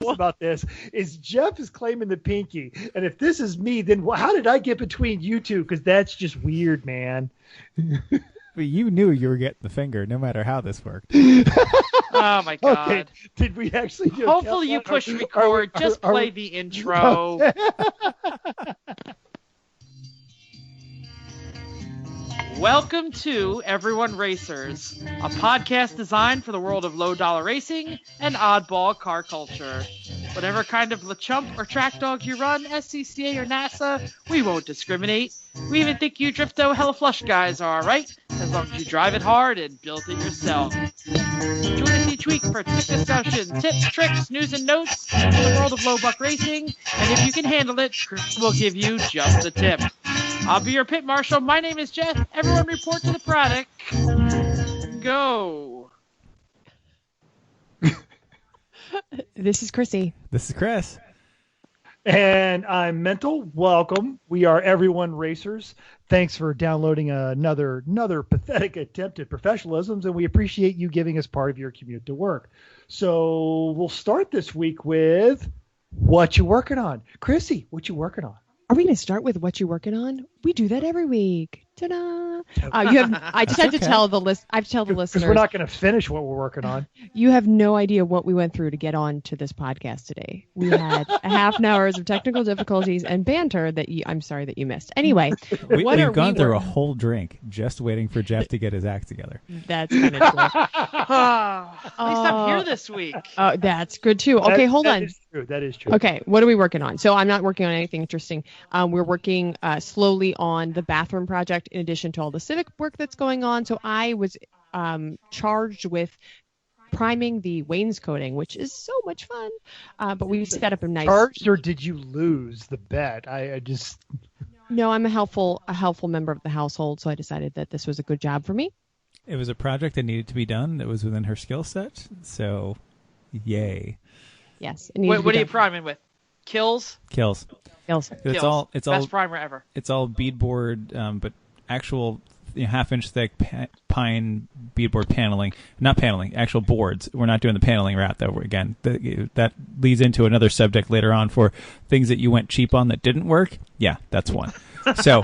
about this is Jeff is claiming the pinky. And if this is me, then how did I get between you two? Because that's just weird, man. But you knew you were getting the finger no matter how this worked. Oh, my God. Okay. Did we actually do Hopefully you push record. Just play the intro. Welcome to Everyone Racers, a podcast designed for the world of low-dollar racing and oddball car culture. Whatever kind of LeChump or track dog you run, SCCA or NASA, we won't discriminate. We even think you Drifto Hella Flush guys are alright, as long as you drive it hard and build it yourself. Join us each week for a quick discussion, tips, tricks, news, and notes in the world of low buck racing, and if you can handle it, Chris will give you just a tip. I'll be your pit marshal. My name is Jeff. Everyone report to the paddock. Go. This is Chrissy. This is Chris. And I'm Mental. Welcome. We are Everyone Racers. Thanks for downloading another pathetic attempt at professionalism, and we appreciate you giving us part of your commute to work. So we'll start this week with what you working on. Chrissy, what you working on? Are we going to start with what you're working on? We do that every week. Ta-da! I just had to tell the list. I have to tell the listeners. Because we're not going to finish what we're working on. You have no idea what we went through to get on to this podcast today. We had a half an hour of technical difficulties and banter that I'm sorry that you missed. Anyway, we've gone through a whole drink just waiting for Jeff to get his act together. That's kind of true. At least I'm here this week. Oh, that's good too. Okay, hold on. That is true. Okay, what are we working on? So I'm not working on anything interesting. We're working slowly on the bathroom project in addition to all the civic work that's going on. So I was charged with priming the wainscoting, which is so much fun. But we set up a nice... Charged, or did you lose the bet? I just... No, I'm a helpful member of the household, so I decided that this was a good job for me. It was a project that needed to be done that was within her skill set, so yay. Yes. What are you priming with? Kills. It's all best primer ever. It's all beadboard, but actual half-inch thick pine beadboard paneling. Not paneling, actual boards. We're not doing the paneling route, though. That leads into another subject later on for things that you went cheap on that didn't work. Yeah, that's one. So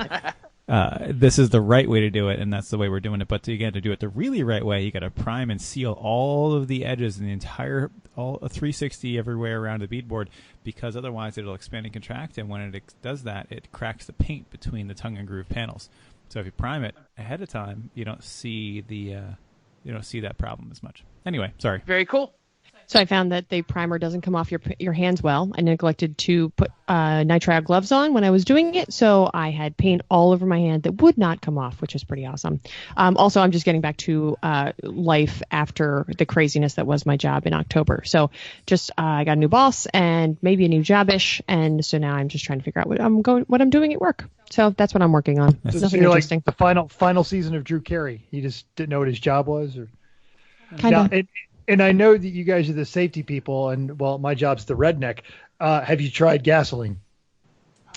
this is the right way to do it, and that's the way we're doing it. But to do it the really right way, you got to prime and seal all of the edges and all a 360 everywhere around the beadboard, because otherwise it'll expand and contract, and when it does that, it cracks the paint between the tongue and groove panels. So if you prime it ahead of time, you don't see that problem as much. Anyway, sorry. Very cool. So I found that the primer doesn't come off your hands well. I neglected to put nitrile gloves on when I was doing it, so I had paint all over my hand that would not come off, which was pretty awesome. Also, I'm just getting back to life after the craziness that was my job in October. So just I got a new boss and maybe a new job-ish, and so now I'm just trying to figure out what I'm doing at work. So that's what I'm working on. It's nothing interesting. Like the final season of Drew Carey. He just didn't know what his job was, or kind of. And I know that you guys are the safety people, and well, my job's the redneck. Have you tried gasoline?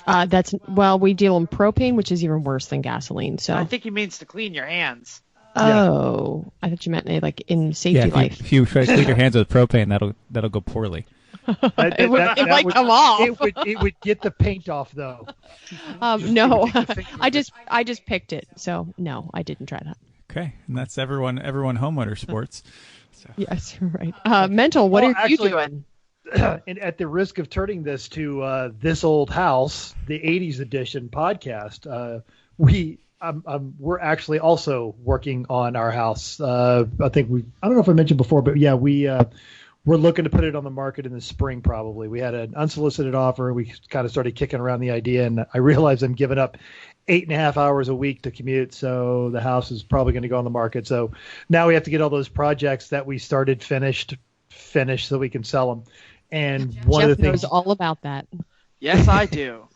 We deal in propane, which is even worse than gasoline. So I think he means to clean your hands. Oh, yeah. I thought you meant like in safety life. If you try to clean your hands with propane, that'll go poorly. It might come off. It would get the paint off, though. No, I just picked it. So no, I didn't try that. Okay, and that's everyone homeowner sports. So. Yes, right. Mental, what are you doing? And at the risk of turning this to This Old House, the 80s edition podcast, we're actually also working on our house. I don't know if I mentioned before, but yeah, we're looking to put it on the market in the spring probably. We had an unsolicited offer. We kind of started kicking around the idea, and I realized I'm giving up 8.5 hours a week to commute, so the house is probably going to go on the market. So now we have to get all those projects that we started finished so we can sell them. And one Jeff of the things knows all about that. Yes, I do.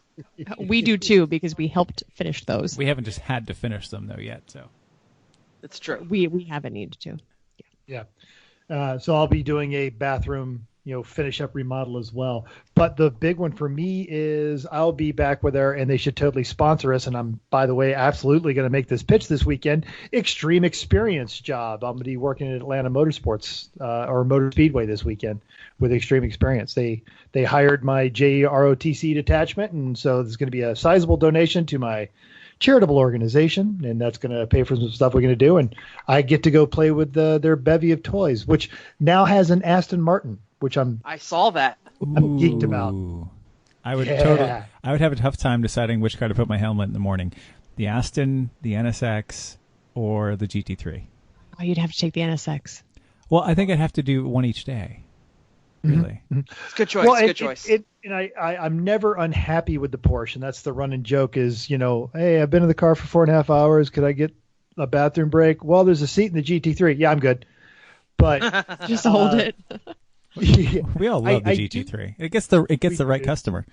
We do too, because we helped finish those. We haven't just had to finish them though yet, so it's true. We haven't needed to. Yeah. So I'll be doing a bathroom finish up remodel as well. But the big one for me is I'll be back with her, and they should totally sponsor us. And I'm, by the way, absolutely going to make this pitch this weekend. Extreme Experience job. I'm going to be working at Atlanta Motorsports or Motor Speedway this weekend with Extreme Experience. They hired my JROTC detachment, and so there's going to be a sizable donation to my charitable organization, and that's going to pay for some stuff we're going to do. And I get to go play with their bevy of toys, which now has an Aston Martin, which I saw that. I'm geeked about. I would have a tough time deciding which car to put my helmet in the morning. The Aston, the NSX, or the GT3. Oh, you'd have to take the NSX. Well, I think I'd have to do one each day. Really. Mm-hmm. It's a good choice. Good choice. I'm never unhappy with the Porsche, and that's the running joke is, hey, I've been in the car for 4.5 hours. Could I get a bathroom break? Well, there's a seat in the GT3. Yeah, I'm good. But just hold it. We all love the GT3. It gets the right customer.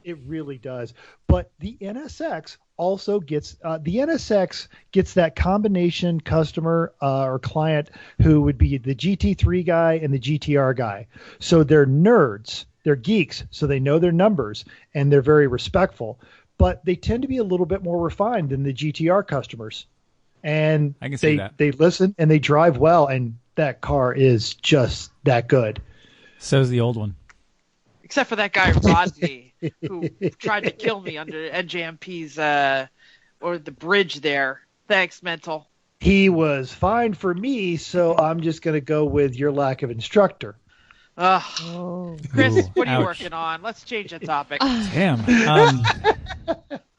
It really does. But the NSX also gets that combination customer or client who would be the GT3 guy and the GTR guy. So they're nerds, they're geeks, so they know their numbers and they're very respectful. But they tend to be a little bit more refined than the GTR customers. And I can see that. They listen and they drive well, and that car is just that good. So's the old one. Except for that guy Rodney, who tried to kill me under NJMP's or the bridge there. Thanks, Mental. He was fine for me, so I'm just going to go with your lack of instructor. Chris, what are you Ouch. working on? Let's change the topic. Damn.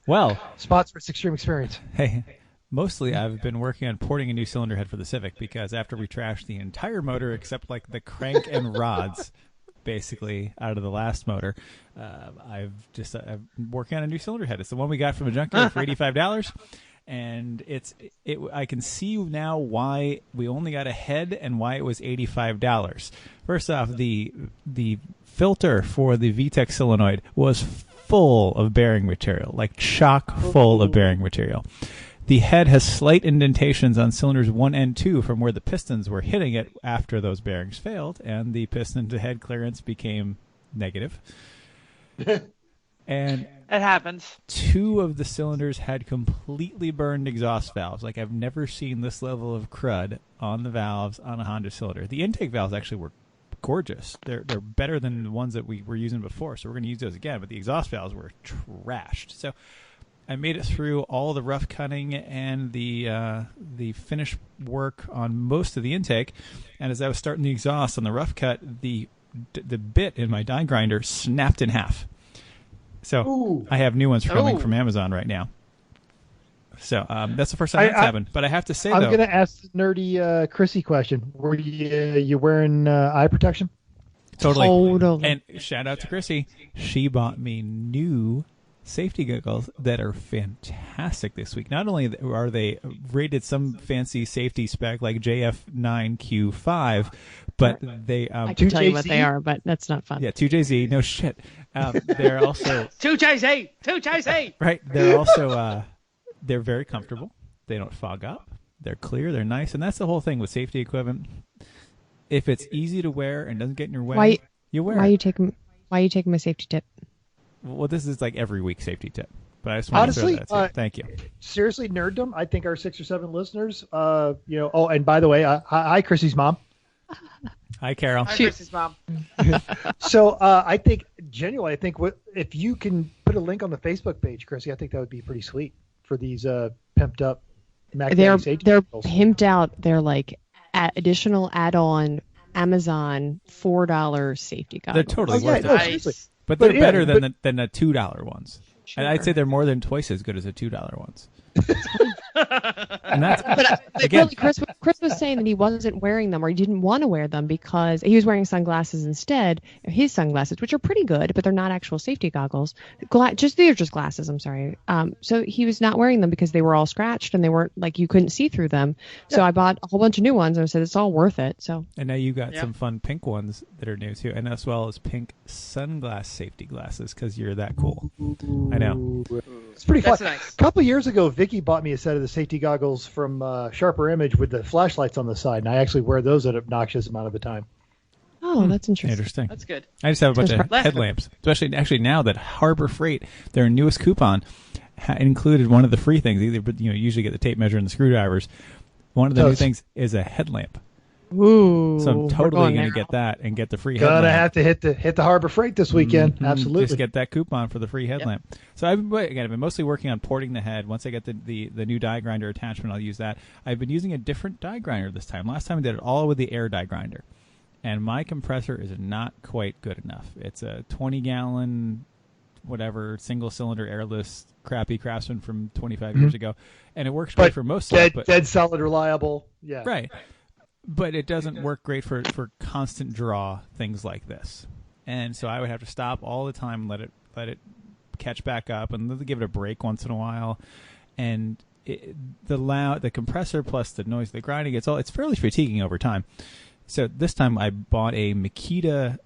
Well, spots for Extreme Experience. Hey, mostly I've been working on porting a new cylinder head for the Civic because after we trashed the entire motor except like the crank and rods, basically out of the last motor, I'm working on a new cylinder head. It's the one we got from a junkyard for $85, and I can see now why we only got a head and why it was $85. First off, the filter for the VTEC solenoid was full of bearing material, like chock full of bearing material. The head has slight indentations on cylinders 1 and 2 from where the pistons were hitting it after those bearings failed, and the piston to head clearance became negative. And it happens. 2 of the cylinders had completely burned exhaust valves. Like, I've never seen this level of crud on the valves on a Honda cylinder. The intake valves actually were gorgeous. They're better than the ones that we were using before, so we're going to use those again, but the exhaust valves were trashed. So I made it through all the rough cutting and the finish work on most of the intake, and as I was starting the exhaust on the rough cut, the bit in my die grinder snapped in half. So I have new ones coming from Amazon right now. So that's the first time that's happened. But I have to say, I'm going to ask the nerdy Chrissy question. Were you wearing eye protection? Totally. And shout out to Chrissy. She bought me new safety goggles that are fantastic this week. Not only are they rated some fancy safety spec like JF9Q5, but they I can tell you what they are, but that's not fun. Yeah, 2JZ. No shit. They're also 2JZ. Right. They're also they're very comfortable. They don't fog up. They're clear. They're nice, and that's the whole thing with safety equipment. If it's easy to wear and doesn't get in your way, you wear it. Why are you taking my safety tip? Well, this is like every week safety tip, but I just want to throw that out. Thank you. Seriously, nerddom. I think our 6 or 7 listeners, Oh, and by the way, hi, Chrissy's mom. Hi, Carol. Hi, Chrissy's mom. So I think genuinely, if you can put a link on the Facebook page, Chrissy, I think that would be pretty sweet for these pimped up magnetic safety goggles. Pimped out. They're like additional add-on Amazon $4 safety goggles. They're totally worth it. Nice. But they're better than the $2 ones. Sure. And I'd say they're more than twice as good as the $2 ones. And that's again, really, Chris was saying that he wasn't wearing them, or he didn't want to wear them because he was wearing sunglasses instead. His sunglasses, which are pretty good, but they're not actual safety goggles. They're just glasses. I'm sorry. So he was not wearing them because they were all scratched and they weren't like you couldn't see through them. So I bought a whole bunch of new ones and I said it's all worth it. So and now you got some fun pink ones that are new too, and as well as pink sunglass safety glasses because you're that cool. I know. It's pretty fun. Nice. A couple of years ago, Vicky bought me a set of the safety goggles from Sharper Image with the flashlights on the side, and I actually wear those an obnoxious amount of the time. oh, Oh, that's interesting. That's good. I just have a bunch of Last- headlamps, especially actually now that Harbor Freight, their newest coupon, included one of the free things. Either, but you usually get the tape measure and the screwdrivers. One of the new things is a headlamp. Ooh, So I'm totally going to now. get that and get the free Gonna headlamp. have to hit the Harbor Freight this weekend. Absolutely. Just get that coupon for the free headlamp. So I've been mostly working on porting the head. Once I get the new die grinder attachment, I'll use that. I've been using a different die grinder this time. Last time I did it all with the air die grinder. And my compressor is not quite good enough. It's a 20-gallon, whatever, single-cylinder airless crappy Craftsman from 25 years ago. And it works great for most stuff. But dead solid reliable. Yeah. Right. But it doesn't work great for constant draw things like this. And so I would have to stop all the time, let it catch back up, and give it a break once in a while. And the compressor plus the noise of the grinding, it's fairly fatiguing over time. So this time I bought a Makita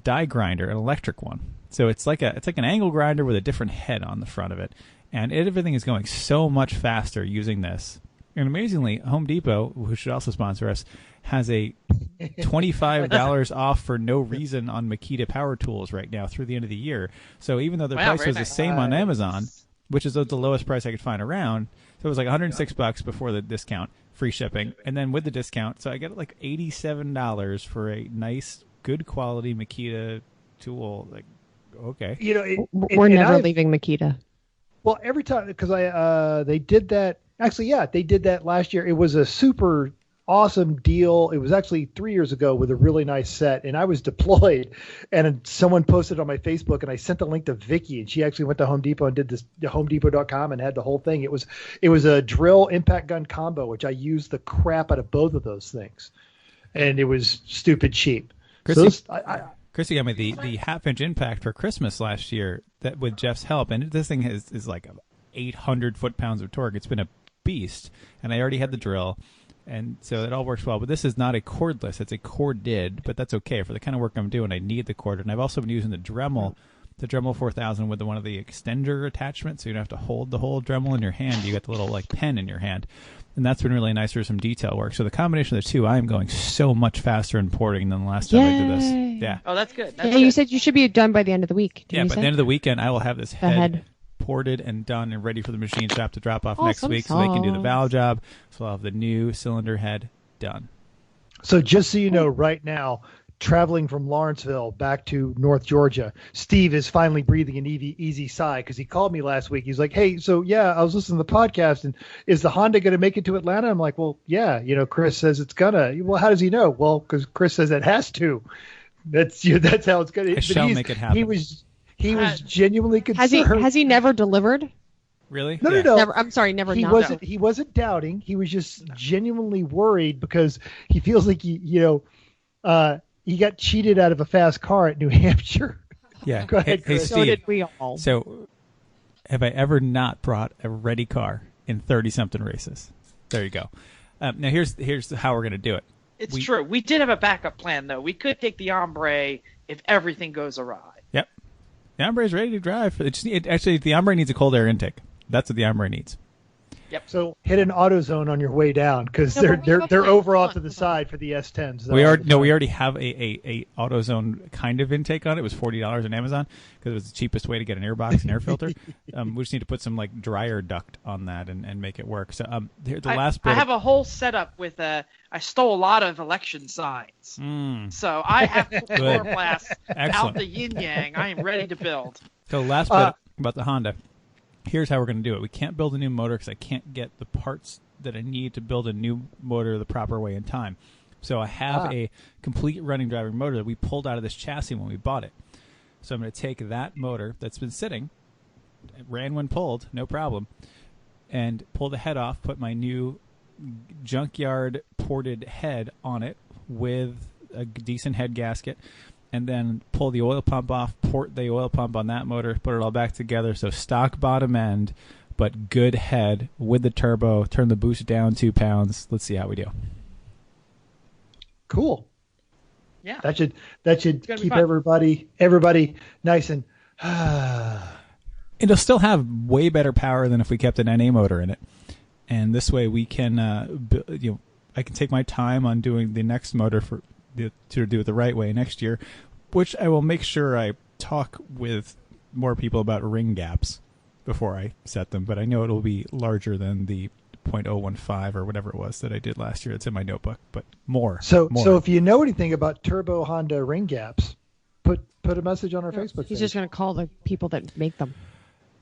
die grinder, an electric one. So it's like an angle grinder with a different head on the front of it, and everything is going so much faster using this. And amazingly, Home Depot, who should also sponsor us, has a $25 off for no reason on Makita power tools right now through the end of the year. So even though the price was the same on Amazon, which is the lowest price I could find around, so it was like $106 before the discount, free shipping, and then with the discount, so I get like $87 for a nice, good quality Makita tool. Like, okay, We're never leaving Makita. Well, every time, because they did that. Actually, yeah, they did that last year. It was a super awesome deal. It was actually 3 years ago with a really nice set, and I was deployed, and someone posted on my Facebook, and I sent the link to Vicky, and she actually went to Home Depot and did this, HomeDepot.com, and had the whole thing. It was a drill impact gun combo, which I used the crap out of both of those things, and it was stupid cheap. Chrissy got me the half-inch impact for Christmas last year that with Jeff's help, and this thing is like 800 foot-pounds of torque. It's been a beast, and I already had the drill, and so it all works well. But this is not a cordless; it's a corded, but that's okay for the kind of work I'm doing. I need the cord, and I've also been using the Dremel 4000 with one of the extender attachments, so you don't have to hold the whole Dremel in your hand. You got the little pen in your hand, and that's been really nice for some detail work. So the combination of the two, I am going so much faster in porting than the last time I did this. Yeah. Oh, that's good. You said you should be done by the end of the week. By the end of the weekend, I will have this head ported and done and ready for the machine shop to drop off next week, so they can do the valve job. So I'll have the new cylinder head done. So just so you know, right now, traveling from Lawrenceville back to North Georgia, Steve is finally breathing an easy sigh, because he called me last week. He's like, hey, so yeah, I was listening to the podcast, and is the Honda going to make it to Atlanta? I'm like, well, yeah, Chris says it's gonna. Well, how does he know? Well, because Chris says it has to. That's how it's going to. I shall make it happen. He was genuinely concerned. Has he never delivered? Really? No. Never, I'm sorry, never. He wasn't doubting. He was just genuinely worried, because he feels like he got cheated out of a fast car at New Hampshire. Yeah. Go ahead, Hey, Chris. Steve. So did we all. So, have I ever not brought a ready car in 30-something races? There you go. Now here's how we're gonna do it. It's true. We did have a backup plan, though. We could take the Ombre if everything goes awry. Yep. The Ombre is ready to drive. Actually, the Ombre needs a cold air intake. That's what the Ombre needs. Yep. So hit an AutoZone on your way down, because they're over off to the side for the S10s. We already have a AutoZone kind of intake on it. It was $40 on Amazon because it was the cheapest way to get an air box and air filter. We just need to put some like dryer duct on that and make it work. So I have a whole setup with I stole a lot of election signs. So I have chloroplasts out the yin yang. I am ready to build. So last bit about the Honda. Here's how we're going to do it. We can't build a new motor because I can't get the parts that I need to build a new motor the proper way in time. So I have a complete running driving motor that we pulled out of this chassis when we bought it. So I'm going to take that motor that's been sitting, it ran when pulled, no problem, and pull the head off, put my new junkyard ported head on it with a decent head gasket, and then pull the oil pump off, port the oil pump on that motor, put it all back together. So stock bottom end, but good head with the turbo, turn the boost down 2 pounds. Let's see how we do. Cool. Yeah. That should keep everybody nice and It'll still have way better power than if we kept an NA motor in it. And this way we can, I can take my time on doing the next motor for to do it the right way next year, which I will make sure I talk with more people about ring gaps before I set them. But I know it'll be larger than the .015 or whatever it was that I did last year. It's in my notebook, but more. So if you know anything about turbo Honda ring gaps, put a message on our Facebook page. He's just going to call the people that make them.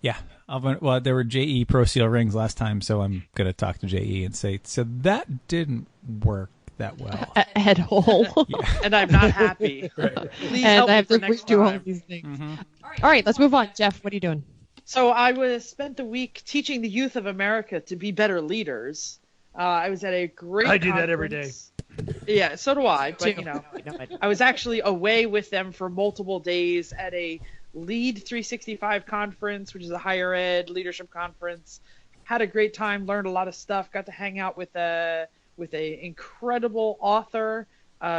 Yeah. Well, there were JE Pro Seal rings last time, so I'm going to talk to JE and say, so that didn't work that well. At all. Yeah. And I'm not happy. Right. Please And help I me have for to next do all time. these things. Mm-hmm. All right, let's move on. Jeff, what are you doing? So I spent the week teaching the youth of America to be better leaders. I was at a great I do that every day. conference. Yeah, so do I. But, Too. you know, No, I don't. I was actually away with them for multiple days at a Lead 365 conference, which is a higher ed leadership conference. Had a great time, learned a lot of stuff, got to hang out with a incredible author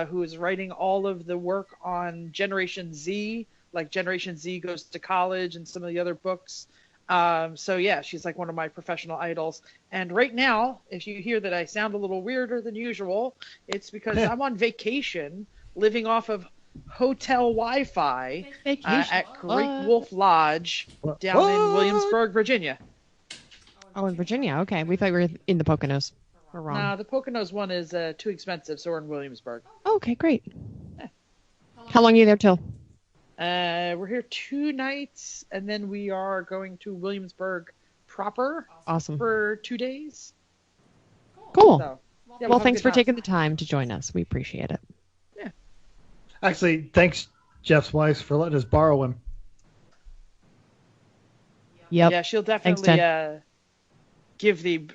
who is writing all of the work on Generation Z, like Generation Z Goes to College and some of the other books. So yeah, she's like one of my professional idols. And right now, if you hear that I sound a little weirder than usual, it's because I'm on vacation, living off of hotel Wi-Fi at Great Wolf Lodge down in Williamsburg, Virginia. Oh, in Virginia. Okay. We thought we were in the Poconos. We're wrong. No, the Poconos one is too expensive, so we're in Williamsburg. Okay, great. How long are you there till? We're here 2 nights, and then we are going to Williamsburg proper Awesome. for 2 days. Cool. So, yeah, Well, have a thanks good for taking the time to join us. We appreciate it. Actually, thanks, Jeff's wife, for letting us borrow him. Yep. Yeah, she'll Thanks, definitely give the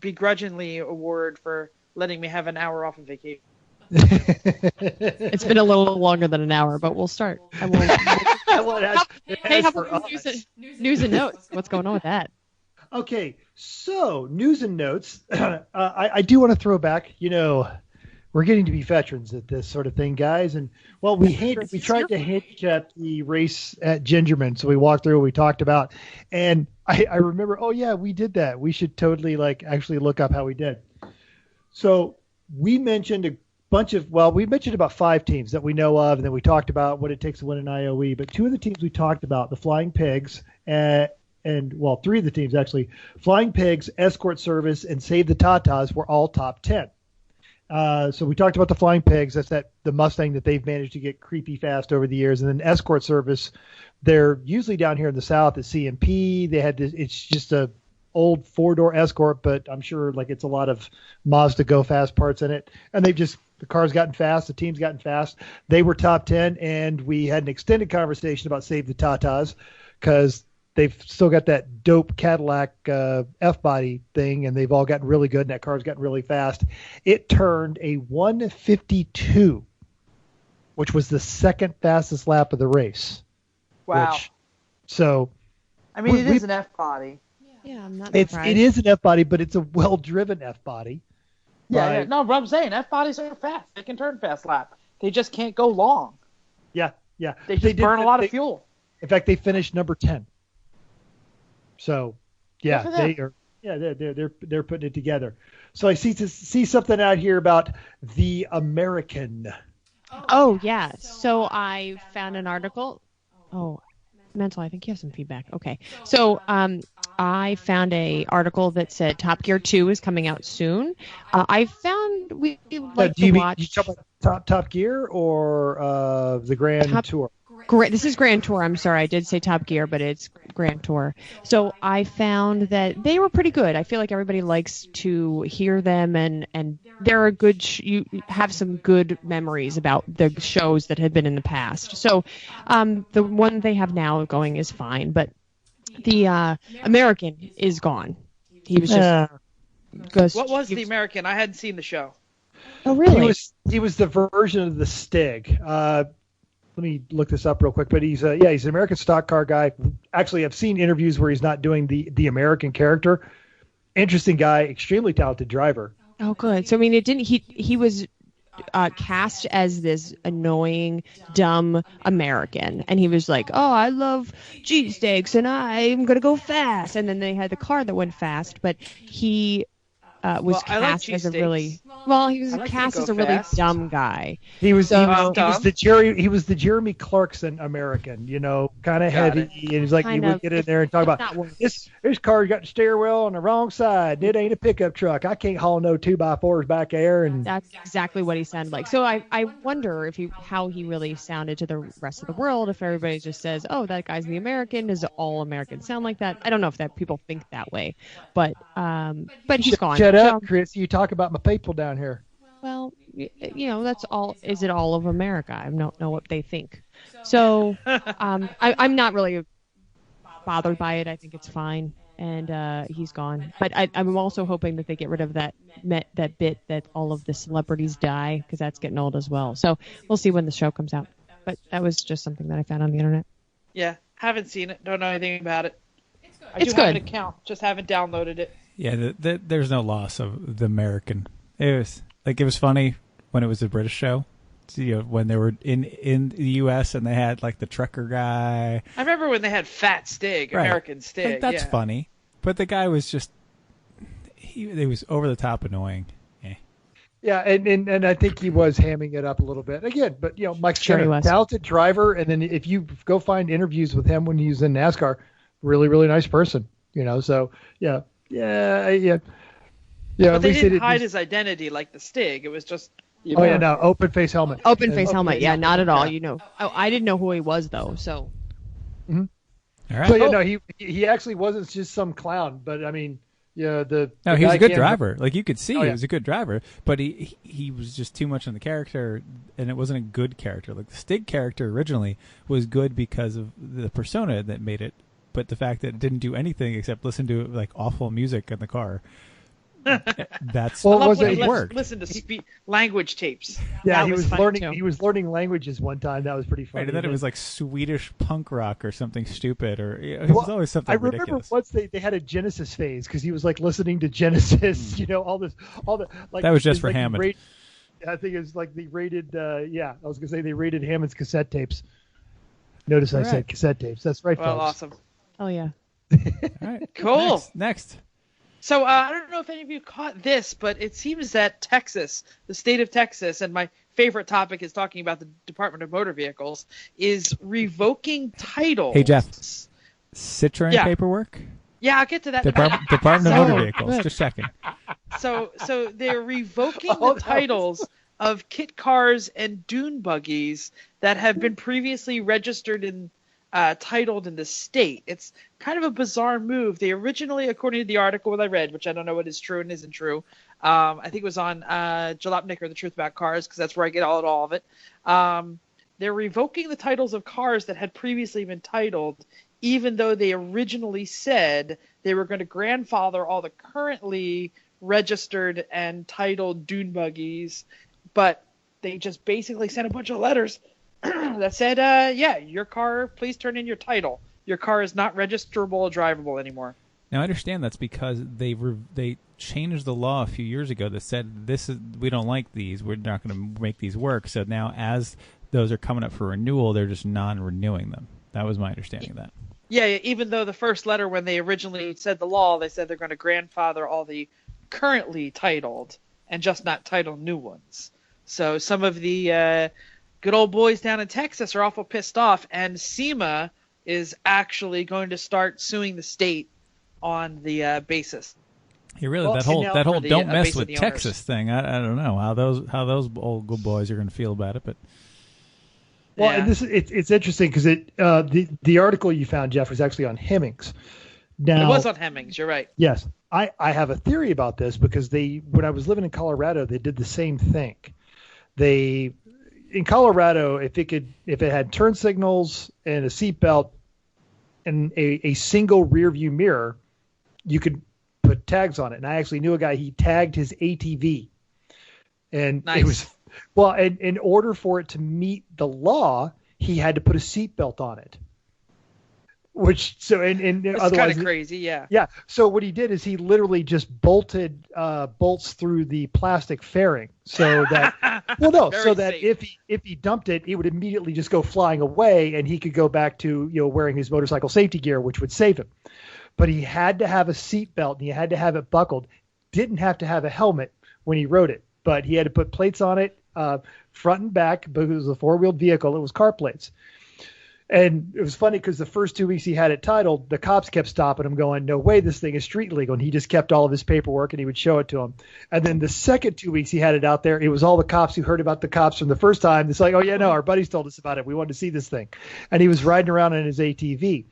begrudgingly award for letting me have an hour off of vacation. It's been a little longer than an hour, but we'll start. I will. Hey, how about news and notes? What's going on with that? Okay, so news and notes. I do want to throw back. You know, we're getting to be veterans at this sort of thing, guys. And well, we tried to handicap the race at Gingerman, so we walked through. We talked about, and I remember. Oh yeah, we did that. We should totally actually look up how we did. So we mentioned we mentioned about 5 teams that we know of, and then we talked about what it takes to win an IOE. But 2 of the teams we talked about, the Flying Pigs, and 3 of the teams actually, Flying Pigs, Escort Service, and Save the Tatas were all top 10. So we talked about the Flying Pigs. That's the Mustang that they've managed to get creepy fast over the years. And then Escort Service, they're usually down here in the South at CMP. They had this, it's just a old 4-door Escort, but I'm sure it's a lot of Mazda Go Fast parts in it. And the car's gotten fast, the team's gotten fast. They were top 10, and we had an extended conversation about Save the Tatas because they've still got that dope Cadillac F-body thing, and they've all gotten really good, and that car's gotten really fast. It turned a 152, which was the second fastest lap of the race. Wow. I mean, it is an F-body. Yeah, I'm not it surprised. is an F-body, but it's a well-driven F-body. Yeah, no, but I'm saying F-bodies are fast. They can turn fast lap. They just can't go long. Yeah. They just burn a lot of fuel. In fact, they finished number 10. So, yeah, Good for them. they are. Yeah, they're putting it together. So I see something out here about the American. Oh, yeah. So I found an article. Oh, Mental, I think you have some feedback. Okay. So I found a article that said Top Gear 2 is coming out soon. I found we like to watch. Do you talk about Top Gear or the Grand Tour? This is Grand Tour. I'm sorry, I did say Top Gear, but it's Grand Tour. So I found that they were pretty good. I feel like everybody likes to hear them, and they're a good. You have some good memories about the shows that had been in the past. So the one they have now going is fine, but the American is gone. He was just. What was the American? I hadn't seen the show. Oh, really? He was the version of the Stig. Let me look this up real quick. But he's an American stock car guy. Actually, I've seen interviews where he's not doing the American character. Interesting guy, extremely talented driver. Oh, good. So I mean, it didn't. He was cast as this annoying, dumb American, and he was like, "Oh, I love cheesesteaks, and I'm gonna go fast." And then they had the car that went fast, but he was I like cast as a cheesesteaks. really well. He was I like to cast go as a really fast. dumb guy. He was dumb. he was the Jeremy Clarkson American, kind of Got heavy, it. and he's like he Kind would of, get in there and talk Not about worse. this car got the steering wheel on the wrong side. It ain't a pickup truck. I can't haul no 2x4s back there. And That's exactly what he sounded like. So I wonder if how he really sounded to the rest of the world. If everybody just says, "Oh, that guy's the American," does all Americans sound like that? I don't know if that people think that way, but he's gone. Shut up, So, Chris. You talk about my people down here. well, that's all. Is it all of America? I don't know what they think. So I'm not really bothered by it. I think it's fine. And he's gone. But I'm also hoping that they get rid of that bit that all of the celebrities die, because that's getting old as well. So we'll see when the show comes out. But that was just something that I found on the internet. Yeah, haven't seen it. Don't know anything about it. I It's do have an good. account, just haven't downloaded it. Yeah, there's no loss of the American. It was funny when it was a British show. So, when they were in the U.S. and they had like the trucker guy. I remember when they had Fat Stig, Right. American Stig. Like, that's yeah. funny, but the guy was just he was over the top annoying. Yeah, and I think he was hamming it up a little bit again. But Mike's Sure he was. talented driver, and then if you go find interviews with him when he was in NASCAR, really really nice person. So yeah. But at they least didn't hide his identity like the Stig. It was just. Open face helmet. Open face helmet. Yeah, not at all. Yeah. Oh, I didn't know who he was though. So All right. So he actually wasn't just some clown, but I mean. Yeah, he was guy a good can't- driver. Like you could see, Oh, he yeah. was a good driver, but he was just too much in the character, and it wasn't a good character. Like the Stig character originally was good because of the persona that made it, but the fact that it didn't do anything except listen to like awful music in the car. That's Well, I love was when it- he it worked. listened to language tapes. Yeah, That he was was funny, learning. too. He was learning languages one time. That was pretty funny. Right, and then it was like Swedish punk rock or something stupid, or it was always something I remember ridiculous. once they had a Genesis phase because he was like listening to Genesis. all the like That was just it's for like Hammond. I think it was like they rated. I was gonna say they rated Hammond's cassette tapes. Notice I said Correct. cassette tapes. That's right, Well, folks. awesome. oh yeah. All right, Cool. Next. So I don't know if any of you caught this, but it seems that Texas, the state of Texas, and my favorite topic is talking about the Department of Motor Vehicles, is revoking titles. Hey, Jeff. Citroen Yeah. paperwork. Yeah, I'll get to that. Department of So- Motor Vehicles. good. Just checking. So they're revoking Oh, the titles of kit cars and dune buggies that have been previously registered and titled in the state. It's kind of a bizarre move. They originally, according to the article that I read, which I don't know what is true and isn't true, I think it was on Jalopnik or The Truth About Cars, because that's where I get all of it. They're revoking the titles of cars that had previously been titled, even though they originally said they were going to grandfather all the currently registered and titled dune buggies, but they just basically sent a bunch of letters that said, your car, please turn in your title. Your car is not registerable or drivable anymore. Now I understand that's because they changed the law a few years ago that said we don't like these. We're not going to make these work. So now as those are coming up for renewal, they're just non-renewing them. That was my understanding of that. Yeah, even though the first letter, when they originally said the law, they said they're going to grandfather all the currently titled and just not title new ones. So some of the good old boys down in Texas are awful pissed off, and SEMA is actually going to start suing the state on the basis. Yeah, really, Well, that whole for the, don't mess base of with the owners. Texas thing. I don't know how those old good boys are going to feel about it, but Well, Yeah. and it's interesting because the article you found, Jeff, was actually on Hemmings. Now, It was on Hemmings, you're right. yes, I have a theory about this because when I was living in Colorado, they did the same thing. In Colorado, if it had turn signals and a seatbelt and a single rear view mirror, you could put tags on it. And I actually knew a guy, he tagged his ATV. And Nice. it was, well, and in order for it to meet the law, he had to put a seatbelt on it. Which, so, and It's otherwise, kind of crazy, yeah. yeah. So what he did is he literally just bolted bolts through the plastic fairing so that Very so that safe. if he dumped it, it would immediately just go flying away and he could go back to wearing his motorcycle safety gear, which would save him. But he had to have a seat belt and he had to have it buckled. didn't have to have a helmet when he rode it, but he had to put plates on it, front and back, because it was a four-wheeled vehicle. It was car plates. And it was funny because the first 2 weeks he had it titled, the cops kept stopping him going, no way, this thing is street legal. And he just kept all of his paperwork and he would show it to him. And then the second 2 weeks he had it out there, it was all the cops who heard about the cops from the first time. It's like, oh, yeah, no, our buddies told us about it. We wanted to see this thing. And he was riding around in his ATV.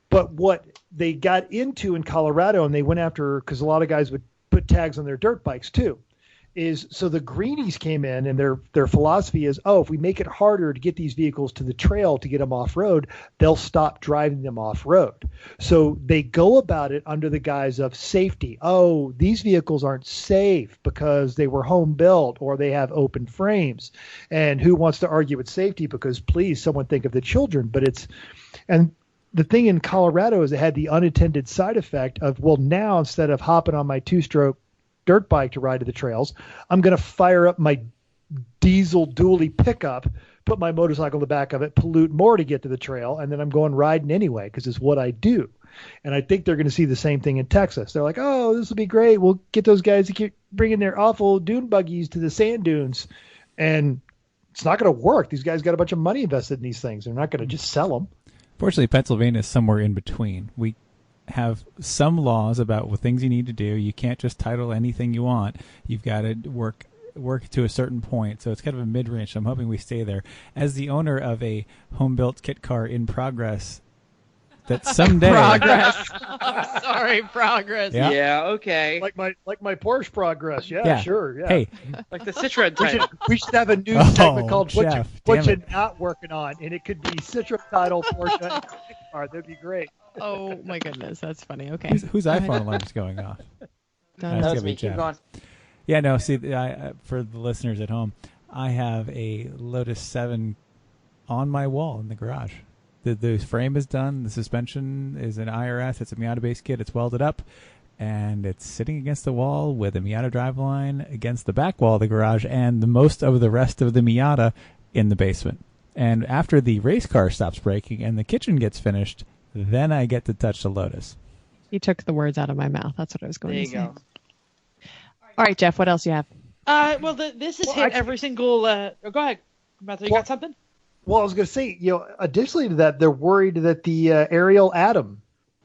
But what they got into in Colorado, and they went after, because a lot of guys would put tags on their dirt bikes too, is so the greenies came in and their philosophy is, oh, if we make it harder to get these vehicles to the trail to get them off road, they'll stop driving them off road. So they go about it under the guise of safety. Oh, these vehicles aren't safe because they were home built or they have open frames. And who wants to argue with safety? Because please, someone think of the children. And the thing in Colorado is it had the unintended side effect of, well, now instead of hopping on my two-stroke dirt bike to ride to the trails, I'm going to fire up my diesel dually pickup, put my motorcycle in the back of it, pollute more to get to the trail, and then I'm going riding anyway because it's what I do. And I think they're going to see the same thing in Texas. They're like, oh, this will be great. We'll get those guys to keep bringing their awful dune buggies to the sand dunes. And it's not going to work. These guys got a bunch of money invested in these things. They're not going to just sell them. Fortunately, Pennsylvania is somewhere in between. We have some laws about what things you need to do. You can't just title anything you want. You've got to work to a certain point. So it's kind of a mid-range. So I'm hoping we stay there. As the owner of a home-built kit car in progress, that someday Progress. I'm sorry, progress. Yeah. Yeah, okay. Like my Porsche Progress. Yeah, sure. Yeah. Hey, Like the Citroen title. We should have a new Oh, segment called Jeff, what damn you're it. not working on, and it could be Citroen title, Porsche, and car. That'd be great. Oh my goodness, that's funny. Okay. whose iPhone alarm's going off? Done. That's That gonna was be me. Keep Jeff. going. Yeah, no, see, for the listeners at home, I have a Lotus 7 on my wall in the garage. The frame is done. The suspension is an IRS. It's a Miata-based kit. It's welded up, and it's sitting against the wall with a Miata driveline against the back wall of the garage and the most of the rest of the Miata in the basement. And after the race car stops breaking and the kitchen gets finished, then I get to touch the Lotus. You took the words out of my mouth. That's what I was going There to you say. go. All right, Jeff, what else you have? Well, this has hit every single. Go ahead, Matthew. You got something? Well, I was going to say, additionally to that, they're worried that the Ariel Atom,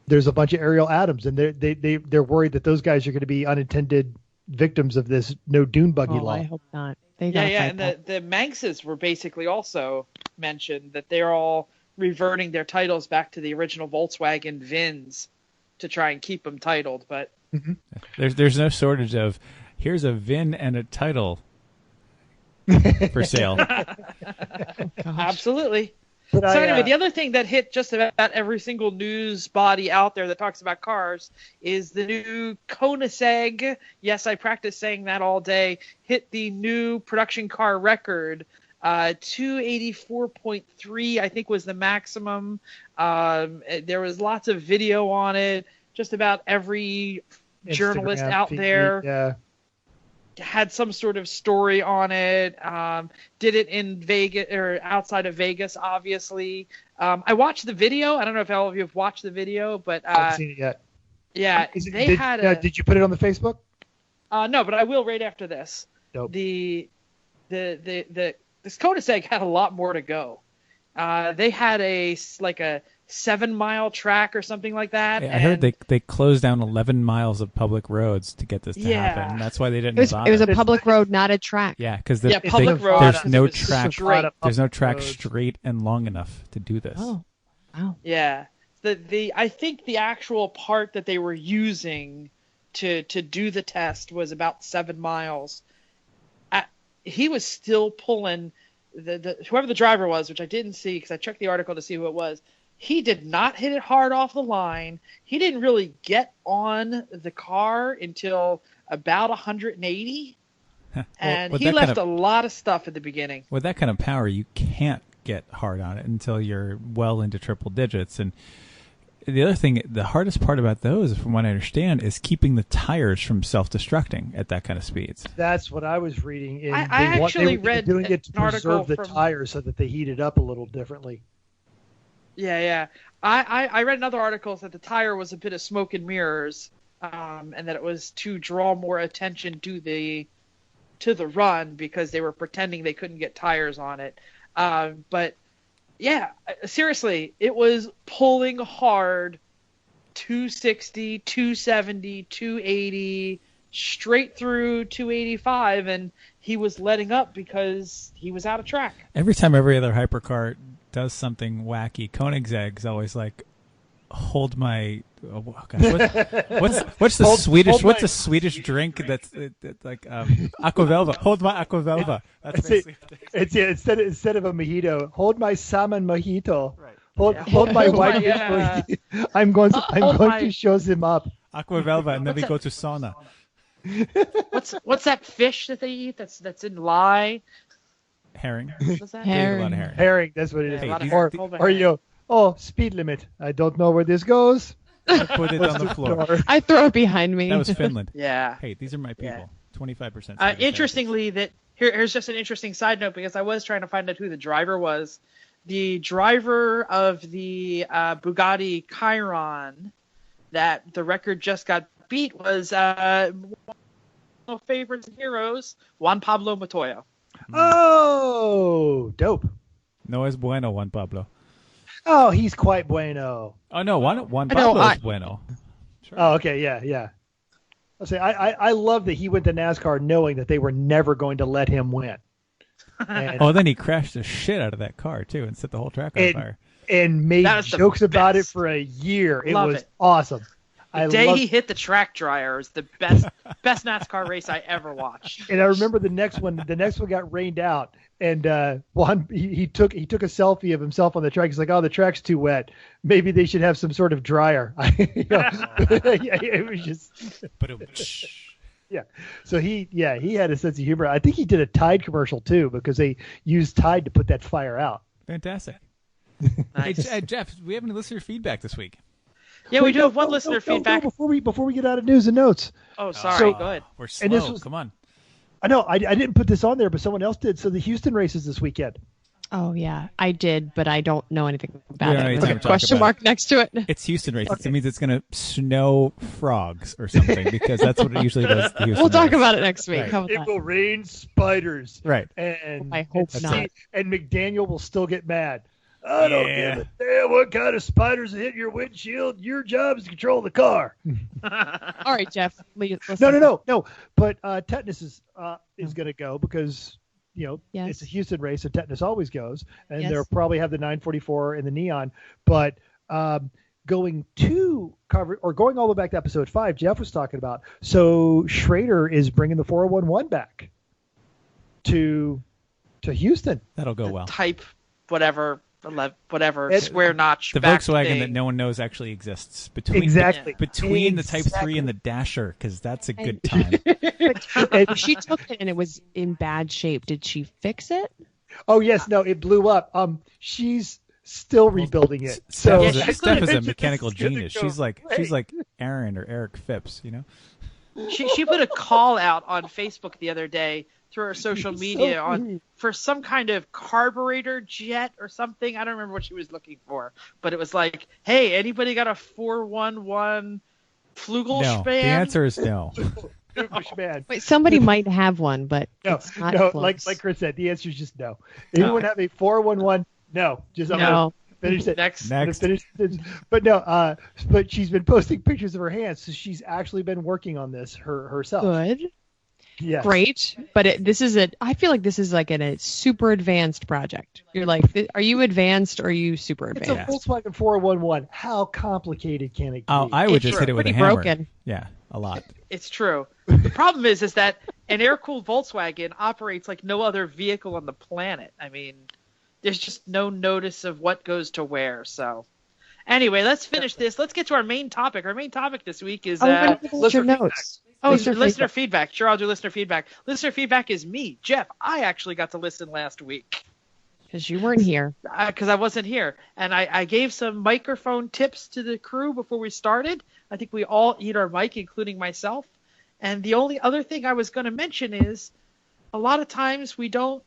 there's a bunch of Ariel Atoms, and they're worried that those guys are going to be unintended victims of this no dune buggy law. I hope not. They Yeah, gotta yeah. fight And that. the Manxes were basically also mentioned that they're all reverting their titles back to the original Volkswagen VINs to try and keep them titled. But There's no shortage of, here's a VIN and a title for sale. absolutely. But So anyway, the other thing that hit just about every single news body out there that talks about cars is the new Koenigsegg. Yes, I practiced saying that all day. Hit the new production car record. 284.3, I think, was the maximum. There was lots of video on it. Just about every journalist Instagram out feed, there had some sort of story on it. Did it in Vegas or outside of Vegas, obviously. I watched the video. I don't know if all of you have watched the video, but I haven't seen it yet. yeah, Did you put it on the Facebook? no, but I will right after this. Dope. This Koenigsegg had a lot more to go. They had a 7-mile track or something like that. I heard they closed down 11 miles of public roads to get this to happen. And that's why they didn't bother. It was a public road, not a track. Yeah, because public road. there's no It was track. straight. There's no track roads. straight and long enough to do this. Oh, wow. Yeah, I think the actual part that they were using to do the test was about 7 miles. He was still pulling whoever the driver was, which I didn't see because I checked the article to see who it was. He did not hit it hard off the line. He didn't really get on the car until about 180, and he left a lot of stuff at the beginning. With that kind of power, you can't get hard on it until you're well into triple digits. And the other thing, the hardest part about those, from what I understand, is keeping the tires from self-destructing at that kind of speeds. That's what I was reading. I actually they were read doing it to an article preserve the tires so that they heated up a little differently. Yeah. I read another article that the tire was a bit of smoke and mirrors and that it was to draw more attention to the run because they were pretending they couldn't get tires on it. But yeah, seriously, it was pulling hard, 260, 270, 280, straight through 285, and he was letting up because he was out of track. Every time every other hypercar does something wacky, Koenigsegg's always like, hold my. Oh gosh, what's the Swedish? What's a Swedish drink that's like aquavelva? Hold my aquavelva. That's basically. Instead of a mojito, hold my salmon mojito. Right. Hold my white fish mojito. I'm going to show them up. Aquavelva, and then we go to sauna. What's that fish that they eat? That's in lye. Herring. What's that? Herring. A lot of herring. Herring, that's what it is. Yeah, a lot of or herring. speed limit. I don't know where this goes. Put it on the floor. I throw it behind me. That was Finland. Yeah. Hey, these are my people. 25%. Interestingly, here's just an interesting side note because I was trying to find out who the driver was. The driver of the Bugatti Chiron that the record just got beat was one of my favorites and heroes, Juan Pablo Montoya. Oh, dope. No es bueno, Juan Pablo. Oh, he's quite bueno. Oh no, Juan Pablo is bueno. Sure. Oh, okay, yeah. I'll say I love that he went to NASCAR knowing that they were never going to let him win. And, Then he crashed the shit out of that car too and set the whole track on fire. And made jokes about it for a year. It was awesome. The day he hit the track dryer was the best NASCAR race I ever watched. And I remember the next one got rained out, and Juan he took a selfie of himself on the track. He's like, "Oh, the track's too wet. Maybe they should have some sort of dryer." It was just. But it was. Yeah. So he had a sense of humor. I think he did a Tide commercial too because they used Tide to put that fire out. Fantastic. Nice. Hey, Jeff, we have any listener feedback this week? Yeah, we do have one listener feedback. Before we get out of news and notes. Oh, sorry. Go ahead. We're slow. Come on. I know I didn't put this on there, but someone else did. So the Houston race is this weekend. Oh yeah, I did, but I don't know anything about it. With a question mark next to it. It's Houston race. Okay. It means it's going to snow frogs or something because that's what it usually does. We'll talk about it next week. Right. How about It that? will rain spiders. Right. And I hope not. And McDaniel will still get mad. I don't give a damn what kind of spiders hit your windshield. Your job is to control the car. All right, Jeff. No. But tetanus is going to go because Yes. it's a Houston race, so tetanus always goes, and Yes. they'll probably have the 944 and the neon. But going all the way back to episode 5, Jeff was talking about. So Schrader is bringing the 411 back to Houston. That'll go well. Type whatever It's square notch. The back Volkswagen thing. that no one knows actually exists between the Type 3 and the Dasher, because that's a good time. She took it and it was in bad shape. Did she fix it? Oh yes, no, it blew up. She's still rebuilding it. So Steph is a mechanical It's gonna genius. go She's like great. Aaron or Eric Phipps, you know. She put a call out on Facebook the other day through her social media for some kind of carburetor jet or something. I don't remember what she was looking for, but it was like, hey, anybody got a 411 Flugelschwan? No, the answer is no. Man. Wait, somebody might have one, but No, it's not no, close. like Chris said, the answer is just no. Anyone have a 411? No. Just I'm gonna finish it. Next. But no, but she's been posting pictures of her hands, so she's actually been working on this herself. Good. Yeah. Great. But I feel like this is like a super advanced project. You're like, are you advanced or are you super It's advanced? a Volkswagen 411. How complicated can it be? Oh, I would It's just hit it with a pretty hammer. broken. Yeah, a lot. It's true. The problem is that an air-cooled Volkswagen operates like no other vehicle on the planet. I mean, there's just no notice of what goes to where. So, anyway, let's finish this. Let's get to our main topic. Our main topic this week is Your notes. listener feedback. Sure, I'll do listener feedback. Listener feedback is me, Jeff. I actually got to listen last week Because you weren't here. because I wasn't here, and I gave some microphone tips to the crew before we started. I think we all eat our mic, including myself. And the only other thing I was going to mention is a lot of times we don't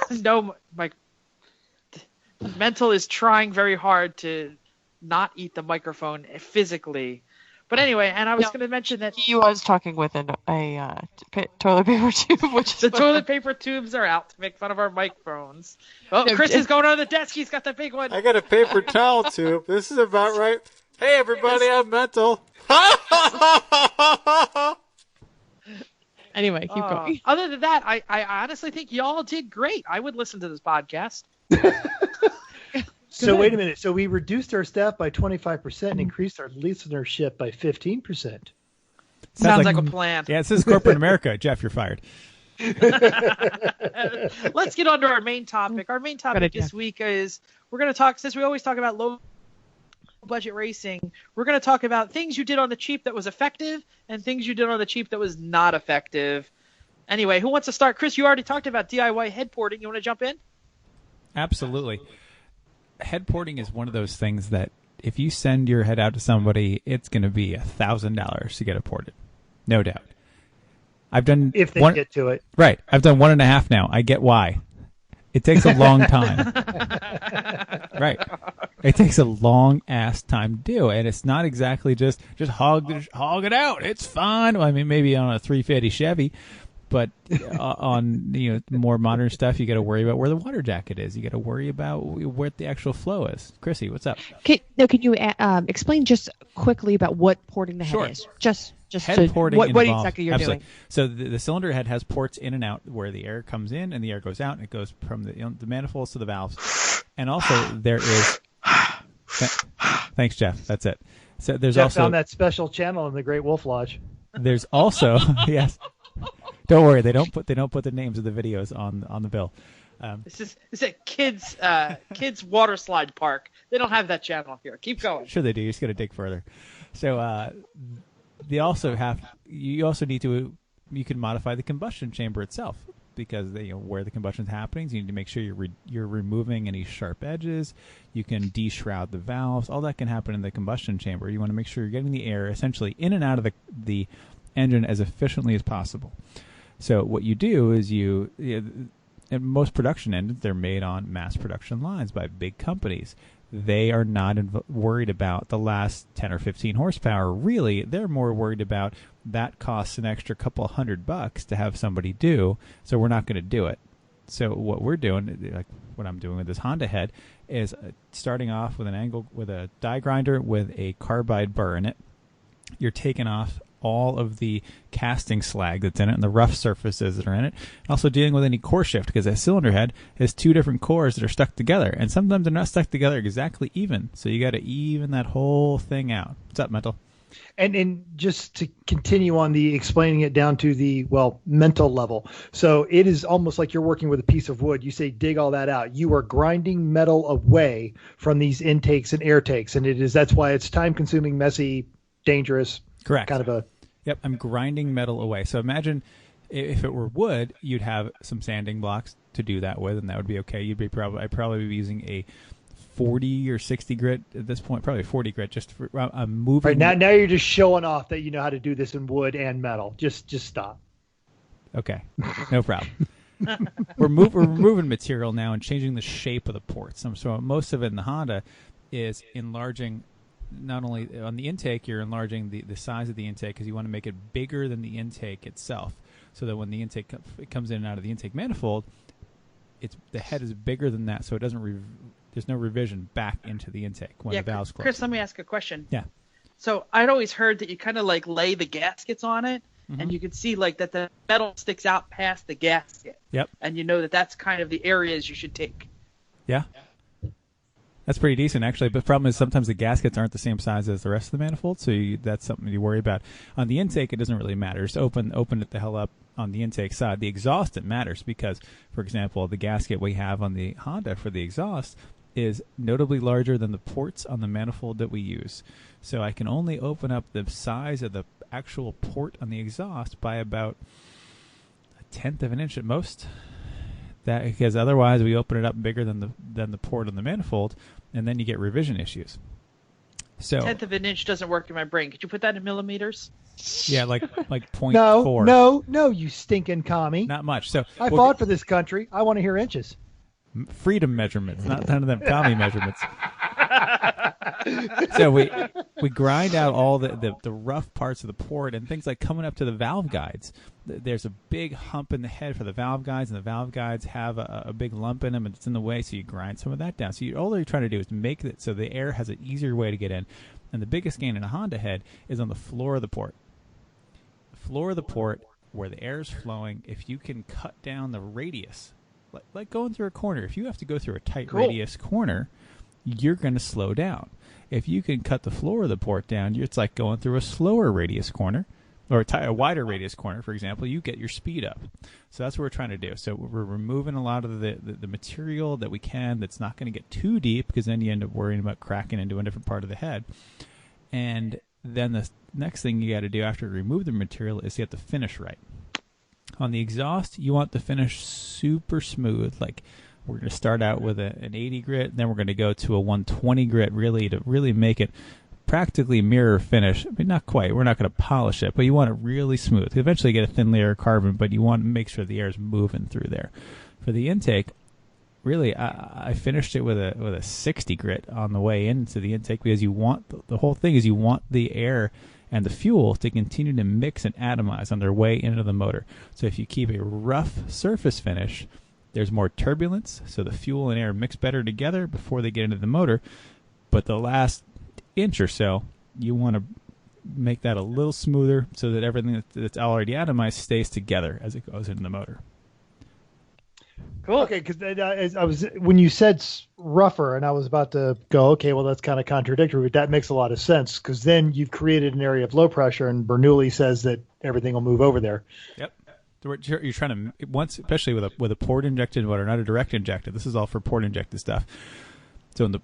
know. My mental is trying very hard to not eat the microphone physically. But anyway, and I was going to mention that he was talking with a toilet paper tube, which the toilet paper tubes are out to make fun of our microphones. Oh, no, Chris is going on the desk. He's got the big one. I got a paper towel tube. This is about right. Hey, everybody, I'm mental. Anyway, keep going. Other than that, I honestly think y'all did great. I would listen to this podcast. So wait a minute. So we reduced our staff by 25% and increased our listenership by 15%. Sounds like a plan. Yeah, this is corporate America. Jeff, you're fired. Let's get on to our main topic. Our main topic this week is we're going to talk, since we always talk about low budget racing, we're going to talk about things you did on the cheap that was effective and things you did on the cheap that was not effective. Anyway, who wants to start? Chris, you already talked about DIY head porting. You want to jump in? Absolutely. Head porting is one of those things that if you send your head out to somebody, it's going to be $1,000 to get it ported. No doubt. I've done if they get to it. Right. I've done 1.5 now. I get why. It takes a long time. Right. It takes a long ass time to do, and it's not exactly just hog it out. It's fun. Well, I mean, maybe on a 350 Chevy, but on more modern stuff, you got to worry about where the water jacket is. You got to worry about where the actual flow is. Chrissy, what's up? Can you explain just quickly about what porting the head is? Just head porting what involves, exactly you're absolutely. doing. So the cylinder head has ports in and out where the air comes in and the air goes out, and it goes from the manifolds to the valves. And also there is. Thanks, Jeff. That's it. So there's Jeff also found that special channel in the Great Wolf Lodge. There's also yes. Don't worry, they don't put the names of the videos on the bill. This is a kids water slide park. They don't have that channel here. Keep going. Sure they do. You just got to dig further. So you also need to you can modify the combustion chamber itself because where the combustion is happening. So you need to make sure you're removing any sharp edges. You can de-shroud the valves. All that can happen in the combustion chamber. You want to make sure you're getting the air essentially in and out of the engine as efficiently as possible. So what you do is at most production engines, they're made on mass production lines by big companies. They are not worried about the last 10 or 15 horsepower. Really, they're more worried about that costs an extra couple $100 to have somebody do, so we're not going to do it. So what we're doing, like what I'm doing with this Honda head, is starting off with a die grinder with a carbide burr in it. You're taking off all of the casting slag that's in it and the rough surfaces that are in it. Also dealing with any core shift, because a cylinder head has two different cores that are stuck together, and sometimes they're not stuck together exactly even. So you got to even that whole thing out. What's up, Mental? And just to continue on the explaining it down to the mental level. So it is almost like you're working with a piece of wood. You say dig all that out. You are grinding metal away from these intakes and air takes, and that's why it's time consuming, messy, dangerous. Correct. Kind of a. Yep, I'm grinding metal away. So imagine if it were wood, you'd have some sanding blocks to do that with, and that would be okay. I'd probably be using a 40 or 60 grit at this point, probably 40 grit. Just for moving. Right now you're just showing off that you know how to do this in wood and metal. Just stop. Okay, no problem. We're removing material now and changing the shape of the ports. So most of it in the Honda is enlarging. Not only on the intake, you're enlarging the size of the intake because you want to make it bigger than the intake itself, so that when the intake comes in and out of the intake manifold, the head is bigger than that, so it doesn't. There's no revision back into the intake when the valve's closed. Chris, let me ask a question. Yeah. So I'd always heard that you kind of like lay the gaskets on it, and you could see like that the metal sticks out past the gasket. Yep. And you know that's kind of the areas you should take. Yeah. That's pretty decent, actually. But the problem is sometimes the gaskets aren't the same size as the rest of the manifold, so that's something you worry about. On the intake, it doesn't really matter. Just open it the hell up on the intake side. The exhaust, it matters because, for example, the gasket we have on the Honda for the exhaust is notably larger than the ports on the manifold that we use. So I can only open up the size of the actual port on the exhaust by about 1/10 of an inch at most. That because otherwise we open it up bigger than the port on the manifold, and then you get revision issues. So 1/10 of an inch doesn't work in my brain. Could you put that in millimeters? Yeah, like 0.4. No, you stinking commie. Not much. So I fought for this country. I want to hear inches. Freedom measurements, not none of them commie measurements. So we grind out all the rough parts of the port and things like coming up to the valve guides. There's a big hump in the head for the valve guides, and the valve guides have a big lump in them, and it's in the way, so you grind some of that down. So all you're trying to do is make it so the air has an easier way to get in. And the biggest gain in a Honda head is on the floor of the port. The floor of the port, where the air is flowing, if you can cut down the radius, like going through a corner, if you have to go through a tight radius corner, you're going to slow down. If you can cut the floor of the port down, it's like going through a slower radius corner, or a wider radius corner, for example. You get your speed up. So that's what we're trying to do. So we're removing a lot of the material that we can that's not going to get too deep, because then you end up worrying about cracking into a different part of the head. And then the next thing you got to do after you remove the material is you have to finish right. On the exhaust, you want the finish super smooth. Like, we're going to start out with an 80 grit, then we're going to go to a 120 grit, really, to really make it practically mirror finish. I mean, not quite. We're not going to polish it, but you want it really smooth. You eventually get a thin layer of carbon, but you want to make sure the air is moving through there. For the intake, really, I finished it with a 60 grit on the way into the intake, because you want the whole thing is you want the air and the fuel to continue to mix and atomize on their way into the motor. So if you keep a rough surface finish, there's more turbulence, so the fuel and air mix better together before they get into the motor. But the last inch or so, you want to make that a little smoother so that everything that's already atomized stays together as it goes into the motor. Cool. Okay, because I was when you said rougher, and I was about to go, okay, well, that's kind of contradictory, but that makes a lot of sense, because then you've created an area of low pressure, and Bernoulli says that everything will move over there. Yep. You're trying to, once, especially with a port injected motor, not a direct injected. This is all for port injected stuff. So in the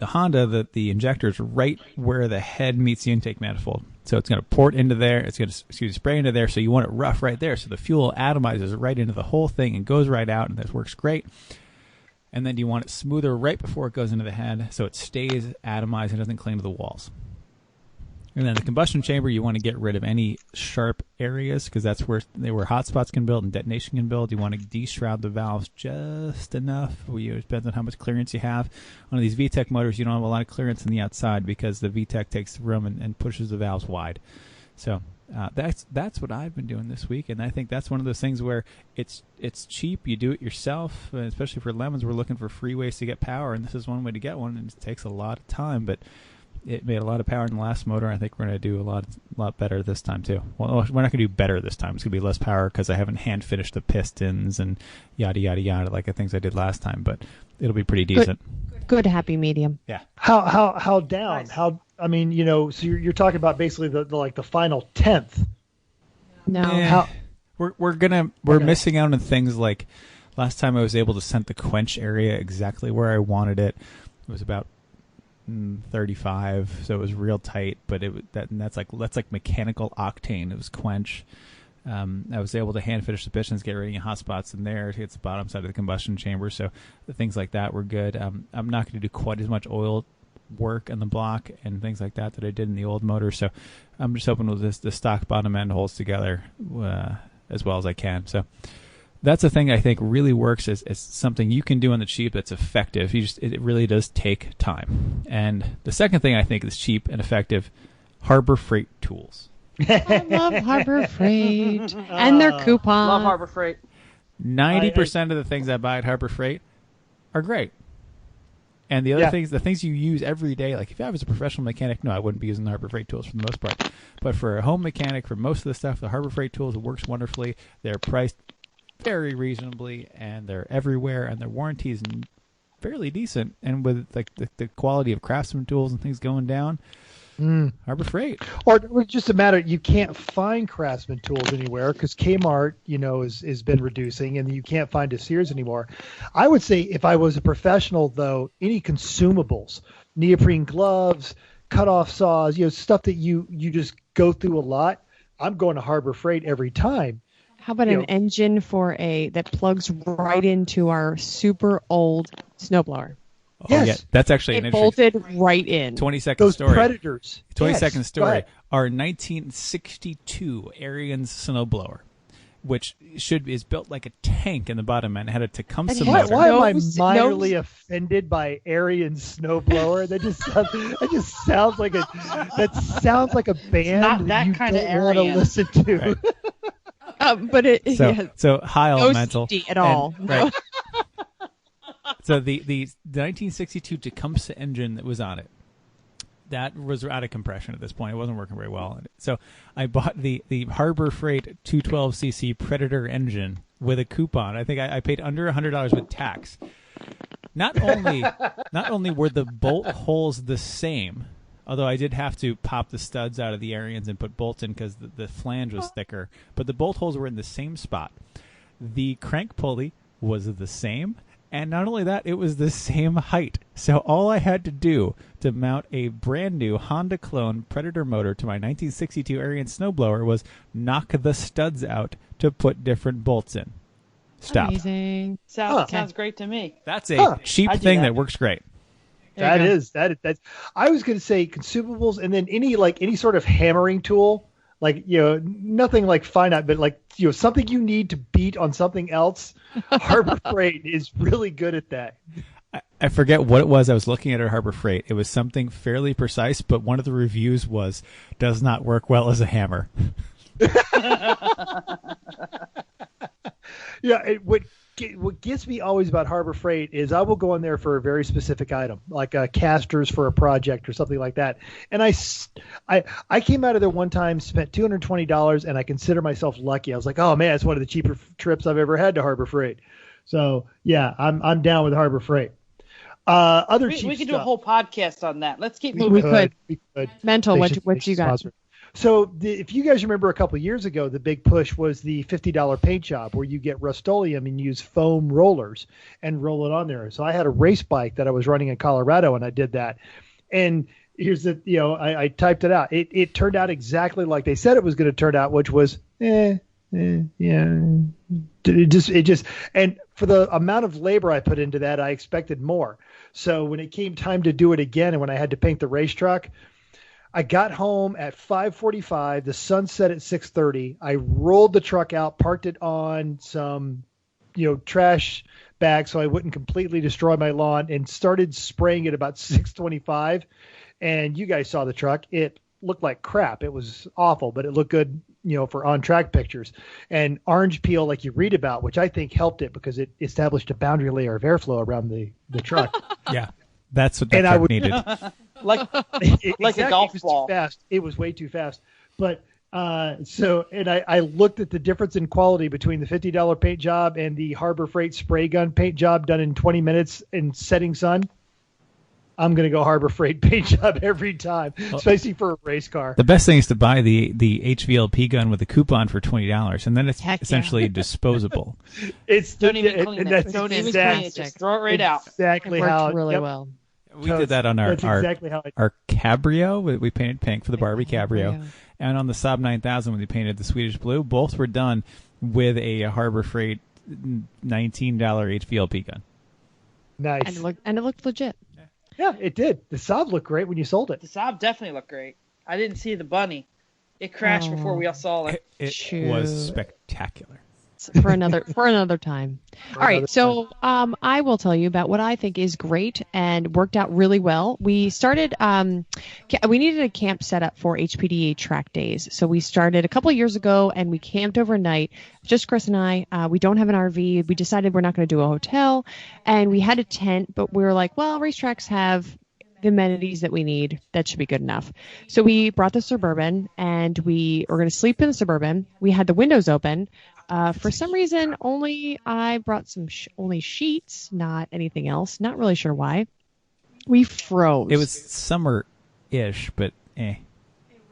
Honda, the injector is right where the head meets the intake manifold. So it's going to port into there. It's going to spray into there. So you want it rough right there. So the fuel atomizes right into the whole thing and goes right out, and this works great. And then you want it smoother right before it goes into the head, so it stays atomized and doesn't cling to the walls. And then the combustion chamber, you want to get rid of any sharp areas, because that's where hot spots can build and detonation can build. You want to de-shroud the valves just enough. It depends on how much clearance you have. On these VTEC motors, you don't have a lot of clearance on the outside, because the VTEC takes the room and pushes the valves wide. So that's what I've been doing this week, and I think that's one of those things where it's cheap. You do it yourself, and especially for lemons, we're looking for free ways to get power, and this is one way to get one, and it takes a lot of time, but it made a lot of power in the last motor. I think we're going to do a lot better this time too. Well, we're not going to do better this time. It's going to be less power because I haven't hand finished the pistons and yada yada yada like the things I did last time. But it'll be pretty decent. Good happy medium. Yeah. How down? Nice. How? I mean, so you're talking about basically the final 10th. No. We're missing out on things like last time I was able to set the quench area exactly where I wanted it. It was about 35, so it was real tight, but that's like mechanical octane. It was quench. I was able to hand finish the pistons, get rid of hot spots in there to get the bottom side of the combustion chamber, so the things like that were good. I'm not going to do quite as much oil work on the block and things like that I did in the old motor, so I'm just hoping with the stock bottom end holds together as well as I can. So that's a thing I think really works as something you can do on the cheap that's effective. It really does take time. And the second thing I think is cheap and effective, Harbor Freight tools. I love Harbor Freight and their coupon. Love Harbor Freight. 90% of the things I buy at Harbor Freight are great. And the other things, the things you use every day, like if I was a professional mechanic, no, I wouldn't be using the Harbor Freight tools for the most part. But for a home mechanic, for most of the stuff, the Harbor Freight tools works wonderfully. They're priced very reasonably, and they're everywhere, and their warranty is fairly decent. And with like the quality of Craftsman tools and things going down, Harbor Freight. Or just a matter, you can't find Craftsman tools anywhere because Kmart, has been reducing, and you can't find a Sears anymore. I would say if I was a professional, though, any consumables, neoprene gloves, cut-off saws, stuff that you just go through a lot, I'm going to Harbor Freight every time. How about an engine that plugs right into our super old snowblower? Oh, yes. Yeah, that's actually an bolted right in. 20-second Those story. Predators. 20-second story. Our 1962 Ariens snowblower which is built like a tank in the bottom and had a Tecumseh Why, motor. why am I Nose- minorly nose- offended by Aryan snowblower? That just sounds like a band not that you kinda don't want to Aryan. listen to. Right. But it So, yeah, so Heil no mental safety at all. and- right. So the 1962 Tecumseh engine that was on it, that was out of compression at this point. It wasn't working very well. So I bought the Harbor Freight 212cc Predator engine with a coupon. I think I paid under $100 with tax. Not only were the bolt holes the same, although I did have to pop the studs out of the Aryans and put bolts in because the flange was thicker, but the bolt holes were in the same spot. The crank pulley was the same. And not only that, it was the same height. So all I had to do to mount a brand new Honda clone Predator motor to my 1962 Aryan snowblower was knock the studs out to put different bolts in. Stop. Amazing. Sounds great to me. That's a cheap I do thing that. that works great. There you go. That's. I was going to say consumables, and then any sort of hammering tool, like nothing like finite, but like something you need to beat on something else. Harbor Freight is really good at that. I forget what it was I was looking at Harbor Freight. It was something fairly precise, but one of the reviews was, does not work well as a hammer. Yeah, what gets me always about Harbor Freight is I will go in there for a very specific item, like casters for a project or something like that. And I came out of there one time, spent $220, and I consider myself lucky. I was like, oh man, it's one of the cheaper trips I've ever had to Harbor Freight. So yeah, I'm down with Harbor Freight. We could do a whole podcast on that. Let's keep moving. We could. Mental, They what should you got? sponsor it. So if you guys remember a couple of years ago, the big push was the $50 paint job where you get Rust-Oleum and use foam rollers and roll it on there. So I had a race bike that I was running in Colorado and I did that. And here's I typed it out. It turned out exactly like they said it was going to turn out, which was, yeah. It just, and for the amount of labor I put into that, I expected more. So when it came time to do it again and when I had to paint the race truck, I got home at 5:45. The sun set at 6:30. I rolled the truck out, parked it on some, trash bag so I wouldn't completely destroy my lawn, and started spraying it about 6:25. And you guys saw the truck. It looked like crap. It was awful, but it looked good, for on-track pictures. And orange peel, like you read about, which I think helped it because it established a boundary layer of airflow around the truck. Yeah, that's what that truck needed. Like Exactly. a golf It was ball. Too fast. It was way too fast. But I looked at the difference in quality between the $50 paint job and the Harbor Freight spray gun paint job done in 20 minutes in setting sun. I'm going to go Harbor Freight paint job every time, especially for a race car. The best thing is to buy the HVLP gun with a coupon for $20, and then it's Heck yeah. essentially disposable. Don't even clean it. That's Don't even exact- clean it. Just throw it right out. Exactly It worked how really yep. well. We did that on That's exactly how it. our Cabrio. We painted pink for the Barbie Cabrio. Cabrio. And on the Saab 9000 when we painted the Swedish blue, both were done with a Harbor Freight $19 HVLP gun. Nice. And it looked legit. Yeah, it did. The Saab looked great when you sold it. The Saab definitely looked great. I didn't see the bunny. It crashed before we all saw it. It Shoot. was spectacular. For another time. All right, so I will tell you about what I think is great and worked out really well. We started we needed a camp set up for HPDA track days. So we started a couple of years ago and we camped overnight. Just Chris and I. We don't have an RV. We decided we're not going to do a hotel, and we had a tent, but we were like, well, racetracks have the amenities that we need. That should be good enough. So we brought the Suburban and we were going to sleep in the Suburban. We had the windows open. For some reason, I brought some only sheets, not anything else. Not really sure why. We froze. It was summer-ish, but eh.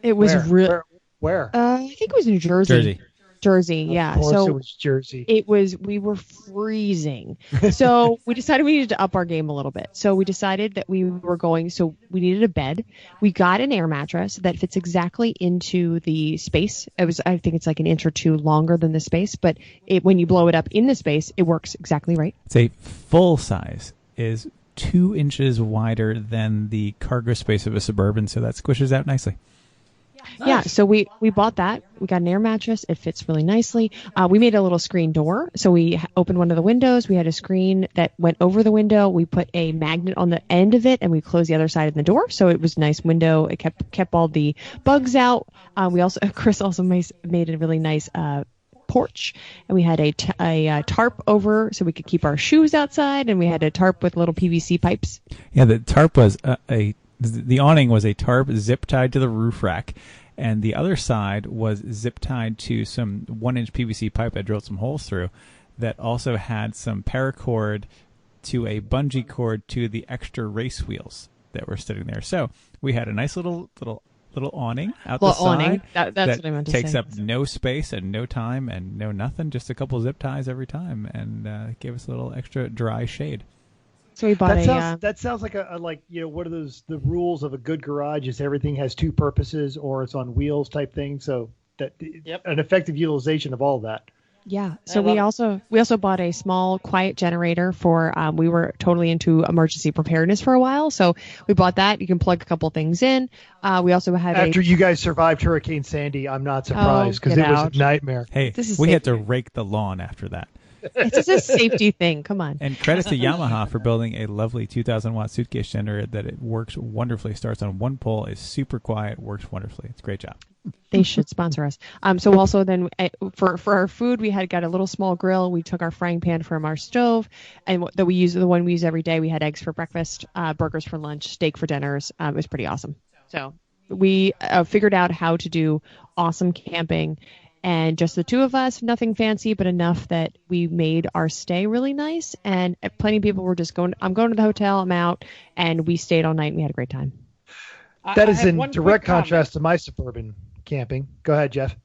It was real. Where? I think it was New Jersey. Jersey, yeah. Of course So it was Jersey. we were freezing. So we decided we needed to up our game a little bit. So we decided that we needed a bed. We got an air mattress that fits exactly into the space. I think it's like an inch or two longer than the space, but when you blow it up in the space, it works exactly right. It's a full size is 2 inches wider than the cargo space of a Suburban, so that squishes out nicely. Yeah, so we bought that. We got an air mattress. It fits really nicely. We made a little screen door. So we opened one of the windows. We had a screen that went over the window. We put a magnet on the end of it, and we closed the other side of the door. So it was a nice window. It kept all the bugs out. Chris also made a really nice porch, and we had a tarp over so we could keep our shoes outside, and we had a tarp with little PVC pipes. Yeah, the tarp was the awning was a tarp zip tied to the roof rack, and the other side was zip tied to some 1-inch PVC pipe I drilled some holes through that also had some paracord to a bungee cord to the extra race wheels that were sitting there. So we had a nice little awning out the side that's what I meant to takes say. up no space and no time and no nothing, just a couple zip ties every time, and gave us a little extra dry shade. So we bought that sounds like a what are the rules of a good garage is everything has two purposes or it's on wheels type thing. So that an effective utilization of all that. Yeah. So we also bought a small quiet generator for we were totally into emergency preparedness for a while. So we bought that. You can plug a couple things in. We also had after you guys survived Hurricane Sandy, I'm not surprised because it was a nightmare. Hey, we had to rake the lawn after that. It's just a safety thing. Come on. And credit to Yamaha for building a lovely 2,000-watt suitcase generator that it works wonderfully. Starts on one pole, is super quiet, works wonderfully. It's a great job. They should sponsor us. So also then for our food, we had got a little small grill. We took our frying pan from our stove, and the one we use every day. We had eggs for breakfast, burgers for lunch, steak for dinners. It was pretty awesome. So we figured out how to do awesome camping. And just the two of us, nothing fancy, but enough that we made our stay really nice. And plenty of people were just I'm going to the hotel, I'm out. And we stayed all night and we had a great time. That is in direct contrast to my suburban camping. Go ahead, Jeff.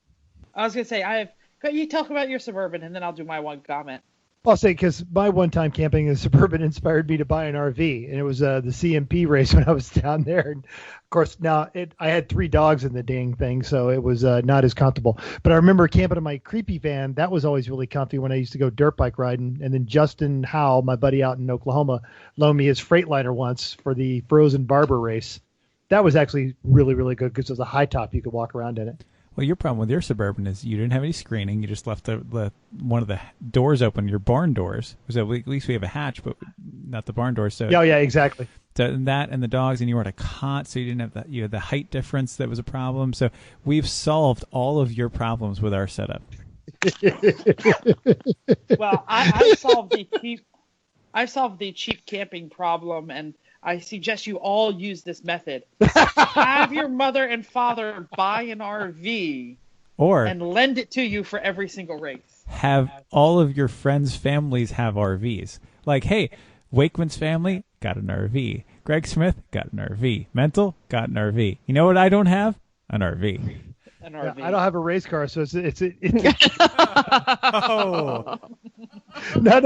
I was going to say, you talk about your suburban and then I'll do my one comment. I'll say because my one-time camping in suburban inspired me to buy an RV, and it was the CMP race when I was down there. And of course, now I had 3 dogs in the dang thing, so it was not as comfortable. But I remember camping in my creepy van. That was always really comfy when I used to go dirt bike riding. And then Justin Howe, my buddy out in Oklahoma, loaned me his Freightliner once for the Frozen Barber race. That was actually really, really good because it was a high top. You could walk around in it. Well, your problem with your Suburban is you didn't have any screening. You just left the one of the doors open, your barn doors. So at least we have a hatch, but not the barn doors. So yeah, exactly. So that and the dogs, and you were at a cot, so you didn't have that. You had the height difference that was a problem. So we've solved all of your problems with our setup. Well, I solved the cheap camping problem, and I suggest you all use this method. Have your mother and father buy an RV and lend it to you for every single race. Have all of your friends' families have RVs. Like, hey, Wakeman's family got an RV. Greg Smith got an RV. Mental got an RV. You know what I don't have? An RV. An RV. Yeah, I don't have a race car, so it's Oh. No,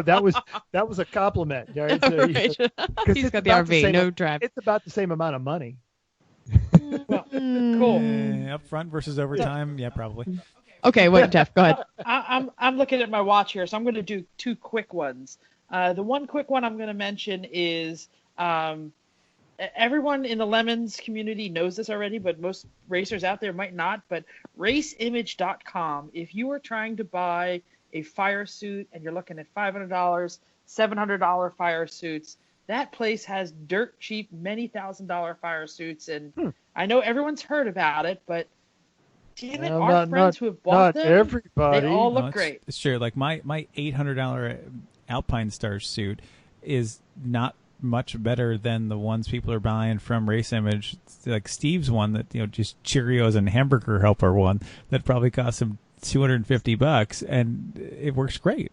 that was a compliment. Right? So, He's got the RV, no drive. It's about the same amount of money. Well, cool. Up front versus overtime, yeah, probably. Okay, wait, Jeff, go ahead. I'm looking at my watch here, so I'm going to do 2 quick ones. The one quick one I'm going to mention is everyone in the Lemons community knows this already, but most racers out there might not. But raceimage.com, if you are trying to buy a fire suit and you're looking at $500, $700 fire suits, that place has dirt cheap, many $1,000 fire suits. And I know everyone's heard about it, but damn it, our friends who have bought them, everybody. they all look great. It's true. Like my $800 Alpine Star suit is not much better than the ones people are buying from Race Image, like Steve's one that just Cheerios and Hamburger Helper one that probably cost him $250, and it works great.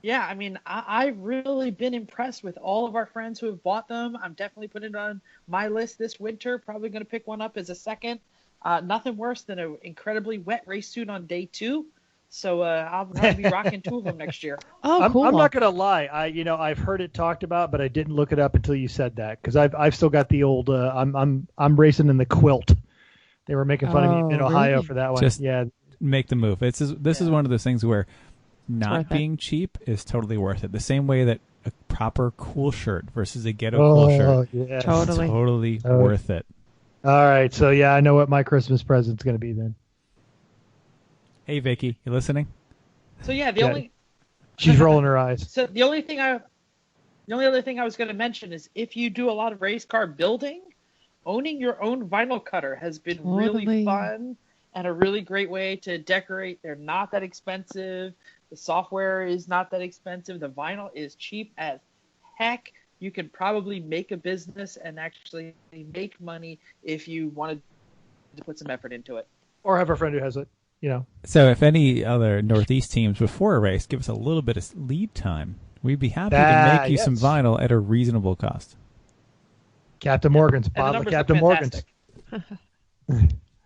Yeah, I mean, I've really been impressed with all of our friends who have bought them. I'm definitely putting it on my list this winter. Probably going to pick one up as a second. Nothing worse than an incredibly wet race suit on day 2. So I'll be rocking 2 of them next year. Oh, cool. I'm not gonna lie. I've heard it talked about, but I didn't look it up until you said that because I've still got the old. I'm racing in the quilt. They were making fun of me in Ohio really? for that one. Just yeah, make the move. This is one of those things where not being cheap is totally worth it. The same way that a proper cool shirt versus a ghetto cool shirt, yes. totally worth it. All right, so yeah, I know what my Christmas present's going to be then. Hey, Vicky, you listening? So yeah, She's rolling her eyes. So the only other thing I was going to mention is if you do a lot of race car building, owning your own vinyl cutter has been really fun and a really great way to decorate. They're not that expensive. The software is not that expensive. The vinyl is cheap as heck. You can probably make a business and actually make money if you wanted to put some effort into it. Or have a friend who has it, you know. So if any other Northeast teams before a race give us a little bit of lead time, we'd be happy to make you some vinyl at a reasonable cost. Captain Morgan's, bottle of Captain Morgan's.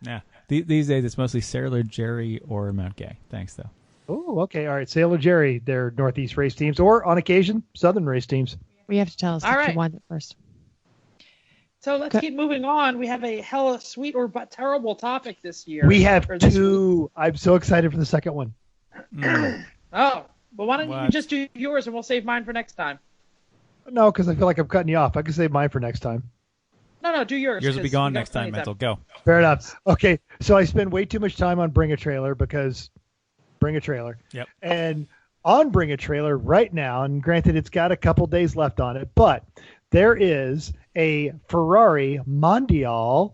Yeah. These days it's mostly Sailor Jerry or Mount Gay. Thanks, though. Oh, okay. All right. Sailor Jerry, they're Northeast race teams, or on occasion, Southern race teams. We have to tell us if you want it first. So let's keep moving on. We have a hella sweet or but terrible topic this year. We have two. I'm so excited for the second one. Oh, well, why don't you just do yours and we'll save mine for next time? No, because I feel like I'm cutting you off. I can save mine for next time. No, do yours. Yours will be gone next time, Mental. Go. Fair enough. Okay, so I spend way too much time on Bring a Trailer because Bring a Trailer. Yep. And on Bring a Trailer right now, and granted it's got a couple days left on it, but there is a Ferrari Mondial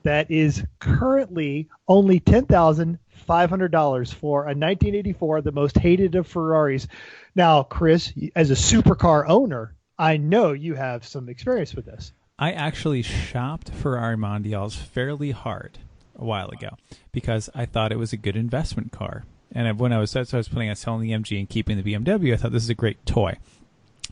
that is currently only $10,500 for a 1984, the most hated of Ferraris. Now, Chris, as a supercar owner, I know you have some experience with this. I actually shopped Ferrari Mondials fairly hard a while ago because I thought it was a good investment car. And when I was planning on selling the MG and keeping the BMW, I thought this is a great toy.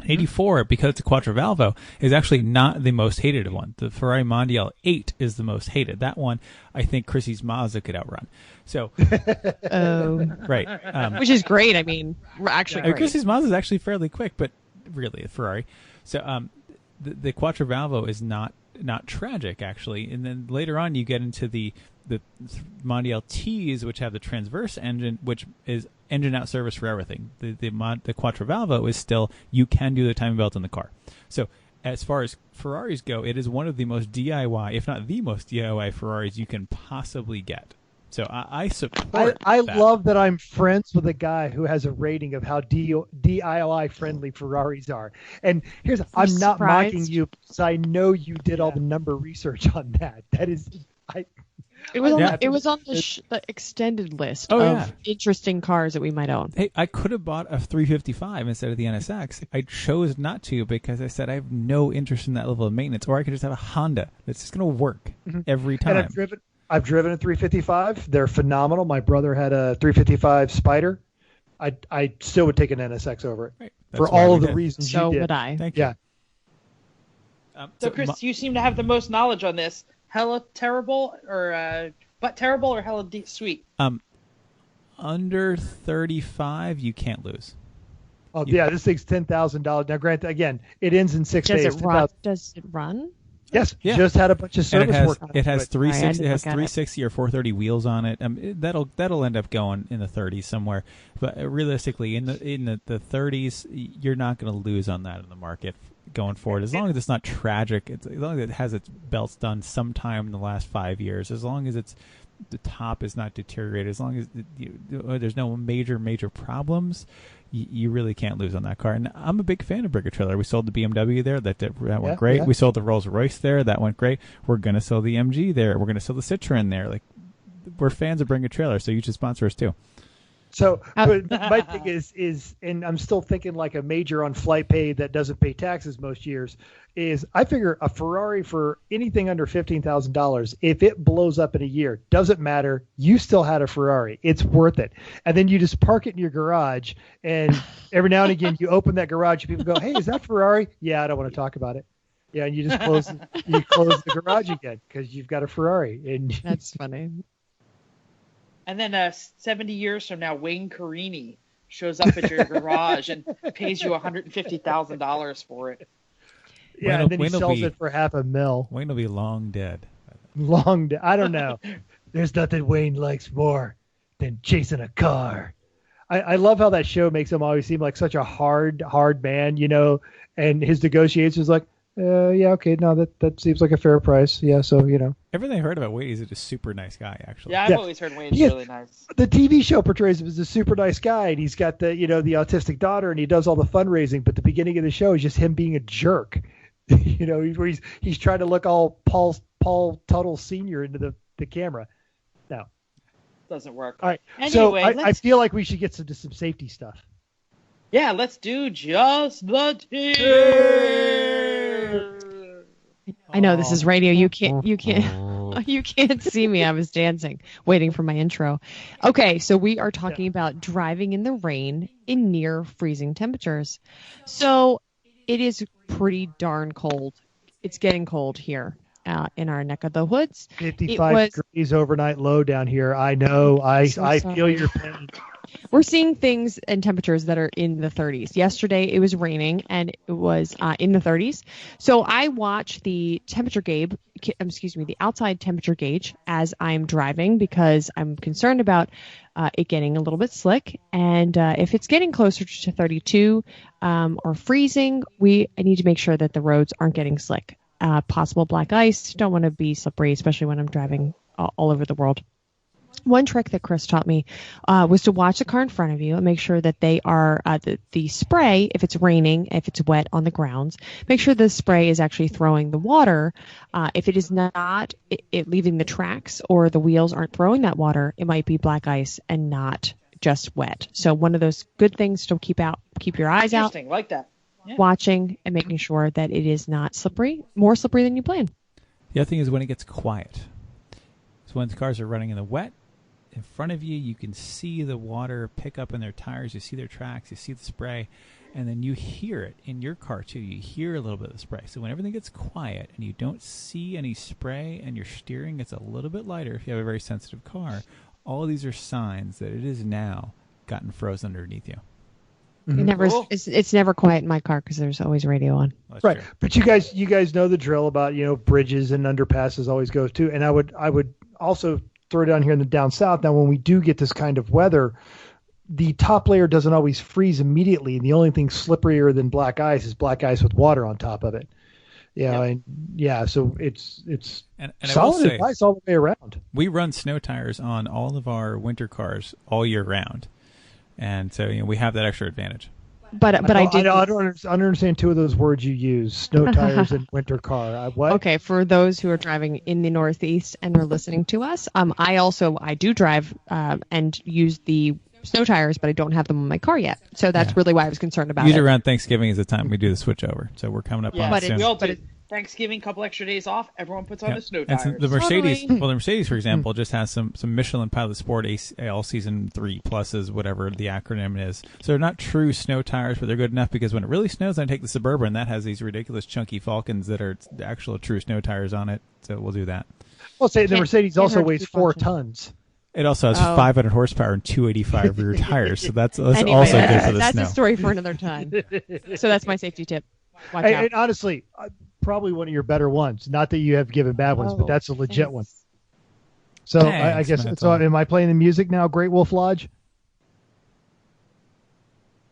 84, because it's a Quattrovalvo, is actually not the most hated one. The Ferrari Mondial 8 is the most hated. That one, I think Chrissy's Mazda could outrun. So, right. Which is great. I mean, actually great. Chrissy's Mazda is actually fairly quick, but really a Ferrari. So, the Quattrovalvo is not tragic, actually. And then later on, you get into the Mondial Ts, which have the transverse engine, which is engine out service for everything. The Quattrovalvo is still, you can do the timing belt in the car. So as far as Ferraris go, it is one of the most DIY, if not the most DIY Ferraris you can possibly get. So I support I that. love that I'm friends with a guy who has a rating of how DIY friendly Ferraris are. And I'm not mocking you because I know you did all the number research on that. That is, It was on the extended list of interesting cars that we might own. Hey, I could have bought a 355 instead of the NSX. I chose not to because I said I have no interest in that level of maintenance, or I could just have a Honda that's just going to work every time. And I've driven a 355. They're phenomenal. My brother had a 355 Spider. I still would take an NSX over it for all of the reasons you did. So would I. Thank you. Yeah. So Chris, you seem to have the most knowledge on this. Hella terrible or but terrible or hella sweet? Under 35, you can't lose. Oh yeah, this thing's $10,000. Now, granted, again, it ends in 6 days. Does it run? Yes, just had a bunch of service work on it. It has 360 or 430 wheels on it. That'll end up going in the 30s somewhere. But realistically, in the 30s, you're not going to lose on that in the market going forward. As long as it's not tragic, as long as it has its belts done sometime in the last 5 years, as long as the top is not deteriorated, as long as there's no major problems, you really can't lose on that car. And I'm a big fan of Bring a Trailer. We sold the BMW there. That went great. Yeah. We sold the Rolls Royce there. That went great. We're going to sell the MG there. We're going to sell the Citroen there. Like, we're fans of Bring a Trailer, so you should sponsor us too. So my thing is, and I'm still thinking like a major on flight pay that doesn't pay taxes most years, is I figure a Ferrari for anything under $15,000, if it blows up in a year, doesn't matter. You still had a Ferrari. It's worth it. And then you just park it in your garage, and every now and again you open that garage and people go, "Hey, is that Ferrari?" "Yeah, I don't want to talk about it." Yeah, and you just close the garage again because you've got a Ferrari. And that's funny. And then 70 years from now, Wayne Carini shows up at your garage and pays you $150,000 for it. Yeah, and then he sells it for $500,000. Wayne will be long dead. Long dead. I don't know. There's nothing Wayne likes more than chasing a car. I love how that show makes him always seem like such a hard man, and his negotiations like, Yeah, okay, no, that seems like a fair price. Yeah, so Everything I heard about Wade is a super nice guy, actually. Yeah, I've always heard Wayne's Yeah. really nice. the TV show portrays him as a super nice guy, and he's got the the autistic daughter, and he does all the fundraising. But the beginning of the show is just him being a jerk. Where he's trying to look all Paul Tuttle Senior into the camera. No, Doesn't work. all right. Anyway, So I let's- feel like we should get some safety stuff. Yeah, let's do just the tip. I know this is radio. You can't you can't see me. I was dancing, waiting for my intro. Okay, so we are talking about driving in the rain in near freezing temperatures. So it is pretty darn cold. It's getting cold here in our neck of the woods. 55 degrees overnight low down here. I know. I feel sorry. your pain. We're seeing things and temperatures that are in the 30s. Yesterday it was raining and it was in the 30s. So I watch the the outside temperature gauge as I'm driving because I'm concerned about it getting a little bit slick. And if it's getting closer to 32 or freezing, I need to make sure that the roads aren't getting slick. Possible black ice. Don't want to be slippery, especially when I'm driving all over the world. One trick that Chris taught me was to watch the car in front of you and make sure that they are the spray, if it's raining, if it's wet on the grounds, make sure the spray is actually throwing the water. If it is not it leaving the tracks or the wheels aren't throwing that water, it might be black ice and not just wet. So one of those good things to keep your eyes out, Interesting, like that. Yeah. watching and making sure that it is not slippery, more slippery than you plan. The other thing is when it gets quiet. So when the cars are running in the wet, in front of you, you can see the water pick up in their tires. You see their tracks. You see the spray. And then you hear it in your car, too. You hear a little bit of the spray. So when everything gets quiet and you don't see any spray and your steering gets a little bit lighter if you have a very sensitive car, all of these are signs that it is now gotten frozen underneath you. Cool. It's never quiet in my car because there's always radio on. Well, that's Right, true. but you guys know the drill about bridges and underpasses always go too. And I would also throw down here in the down south. Now, when we do get this kind of weather, the top layer doesn't always freeze immediately. And the only thing slipperier than black ice is black ice with water on top of it. And so it's And I will solid say, advice all the way around. we run snow tires on all of our winter cars all year round. And so we have that extra advantage. But I did. I don't understand two of those words you use: snow tires and winter car. What? Okay, for those who are driving in the Northeast and are listening to us, I do drive and use the snow tires, but I don't have them on my car yet. So that's really why I was concerned about Usually it. around Thanksgiving is the time we do the switch over. So we're coming up Yeah, on But it soon. we all but do. Thanksgiving, couple extra days off. Everyone puts on Yeah. the snow And tires. the Mercedes, Totally. well, the Mercedes, for example, just has some Michelin Pilot Sport All Season 3 Pluses, whatever the acronym is. So they're not true snow tires, but they're good enough because when it really snows, I take the Suburban that has these ridiculous chunky Falcons that are the actual true snow tires on it. So we'll do that. Well, say the Can't- Mercedes can't also hurt to weighs keep 4 watching. tons. It also has 500 horsepower and 285 rear tires, so that's Anyway, also good for the that's snow. a story for another time. So that's my safety tip. Watch And, out. and honestly, probably one of your better ones. Not that you have given bad ones, but Oh, that's a legit thanks. one. So I Thanks, guess Matt. so. Am I playing the music now? Great Wolf Lodge.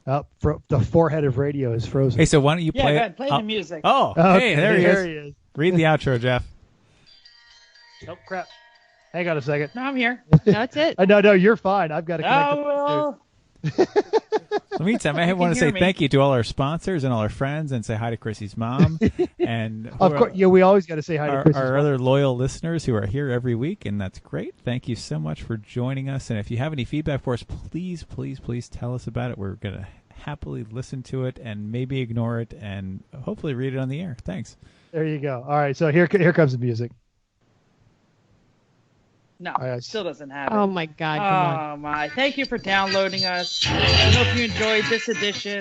Oh, the forehead of radio is frozen. Hey, so why don't you Yeah, play go it? ahead, play the music. Oh, Okay, hey, there he is. he is. Read the outro, Jeff. Oh crap! Hang on a second. No, I'm here. That's it. No, you're fine. I've got to connect. Oh, with well. In the meantime, I want to hear say me. thank you to all our sponsors and all our friends, and say hi to Chrissy's mom, and Of course, yeah. We always got to say hi to our, Chris. our other loyal listeners who are here every week, and that's great. Thank you so much for joining us. And if you have any feedback for us, please, please, please tell us about it. We're going to happily listen to it and maybe ignore it and hopefully read it on the air. Thanks. There you go. All right, so here comes the music. No, right. still doesn't have it. Oh my God! Come on. Oh my. Thank you for downloading us. We hope you enjoyed this edition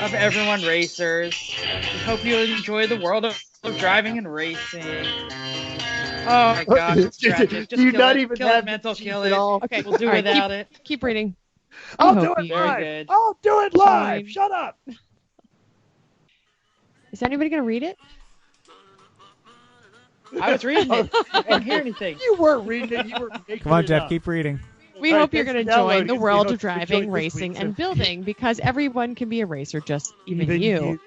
of Everyone Racers. We hope you enjoy the world of driving and racing. Oh my God, it's tragic. Just Do you kill not it. even kill have it, mental the kill cheese it. at all? Okay, We'll do all right, without it. Keep reading. I'll I do hope it you- Very live. good. I'll do it live. Fine. Shut up. Is anybody going to read it? I was reading it. I didn't hear anything. You weren't reading it. You were making Come on, it Jeff, up. keep reading. We All hope right, you're thanks going to for join downloading the us. We world hope of you enjoyed driving, this racing, week's and episode. building because everyone can be a racer, just even Even you.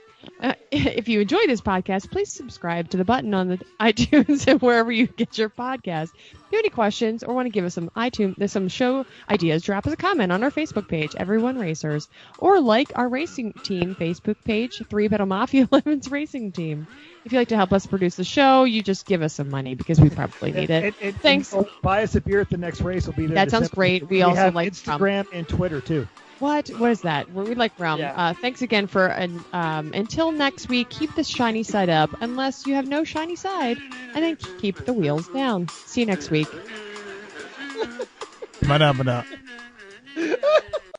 If you enjoy this podcast, please subscribe to the button on the iTunes and wherever you get your podcast. If you have any questions or want to give us some show ideas, drop us a comment on our Facebook page, Everyone Racers, or like our racing team Facebook page, 3 Pedal Mafia Lemons Racing Team. If you'd like to help us produce the show, you just give us some money because we probably need it. Thanks. Buy us a beer at the next race. We'll be there. That sounds great. We also have like Instagram and Twitter too. What is that? We like rum. Yeah. Thanks again for until next week. Keep the shiny side up, unless you have no shiny side, and then keep the wheels down. See you next week. Madame.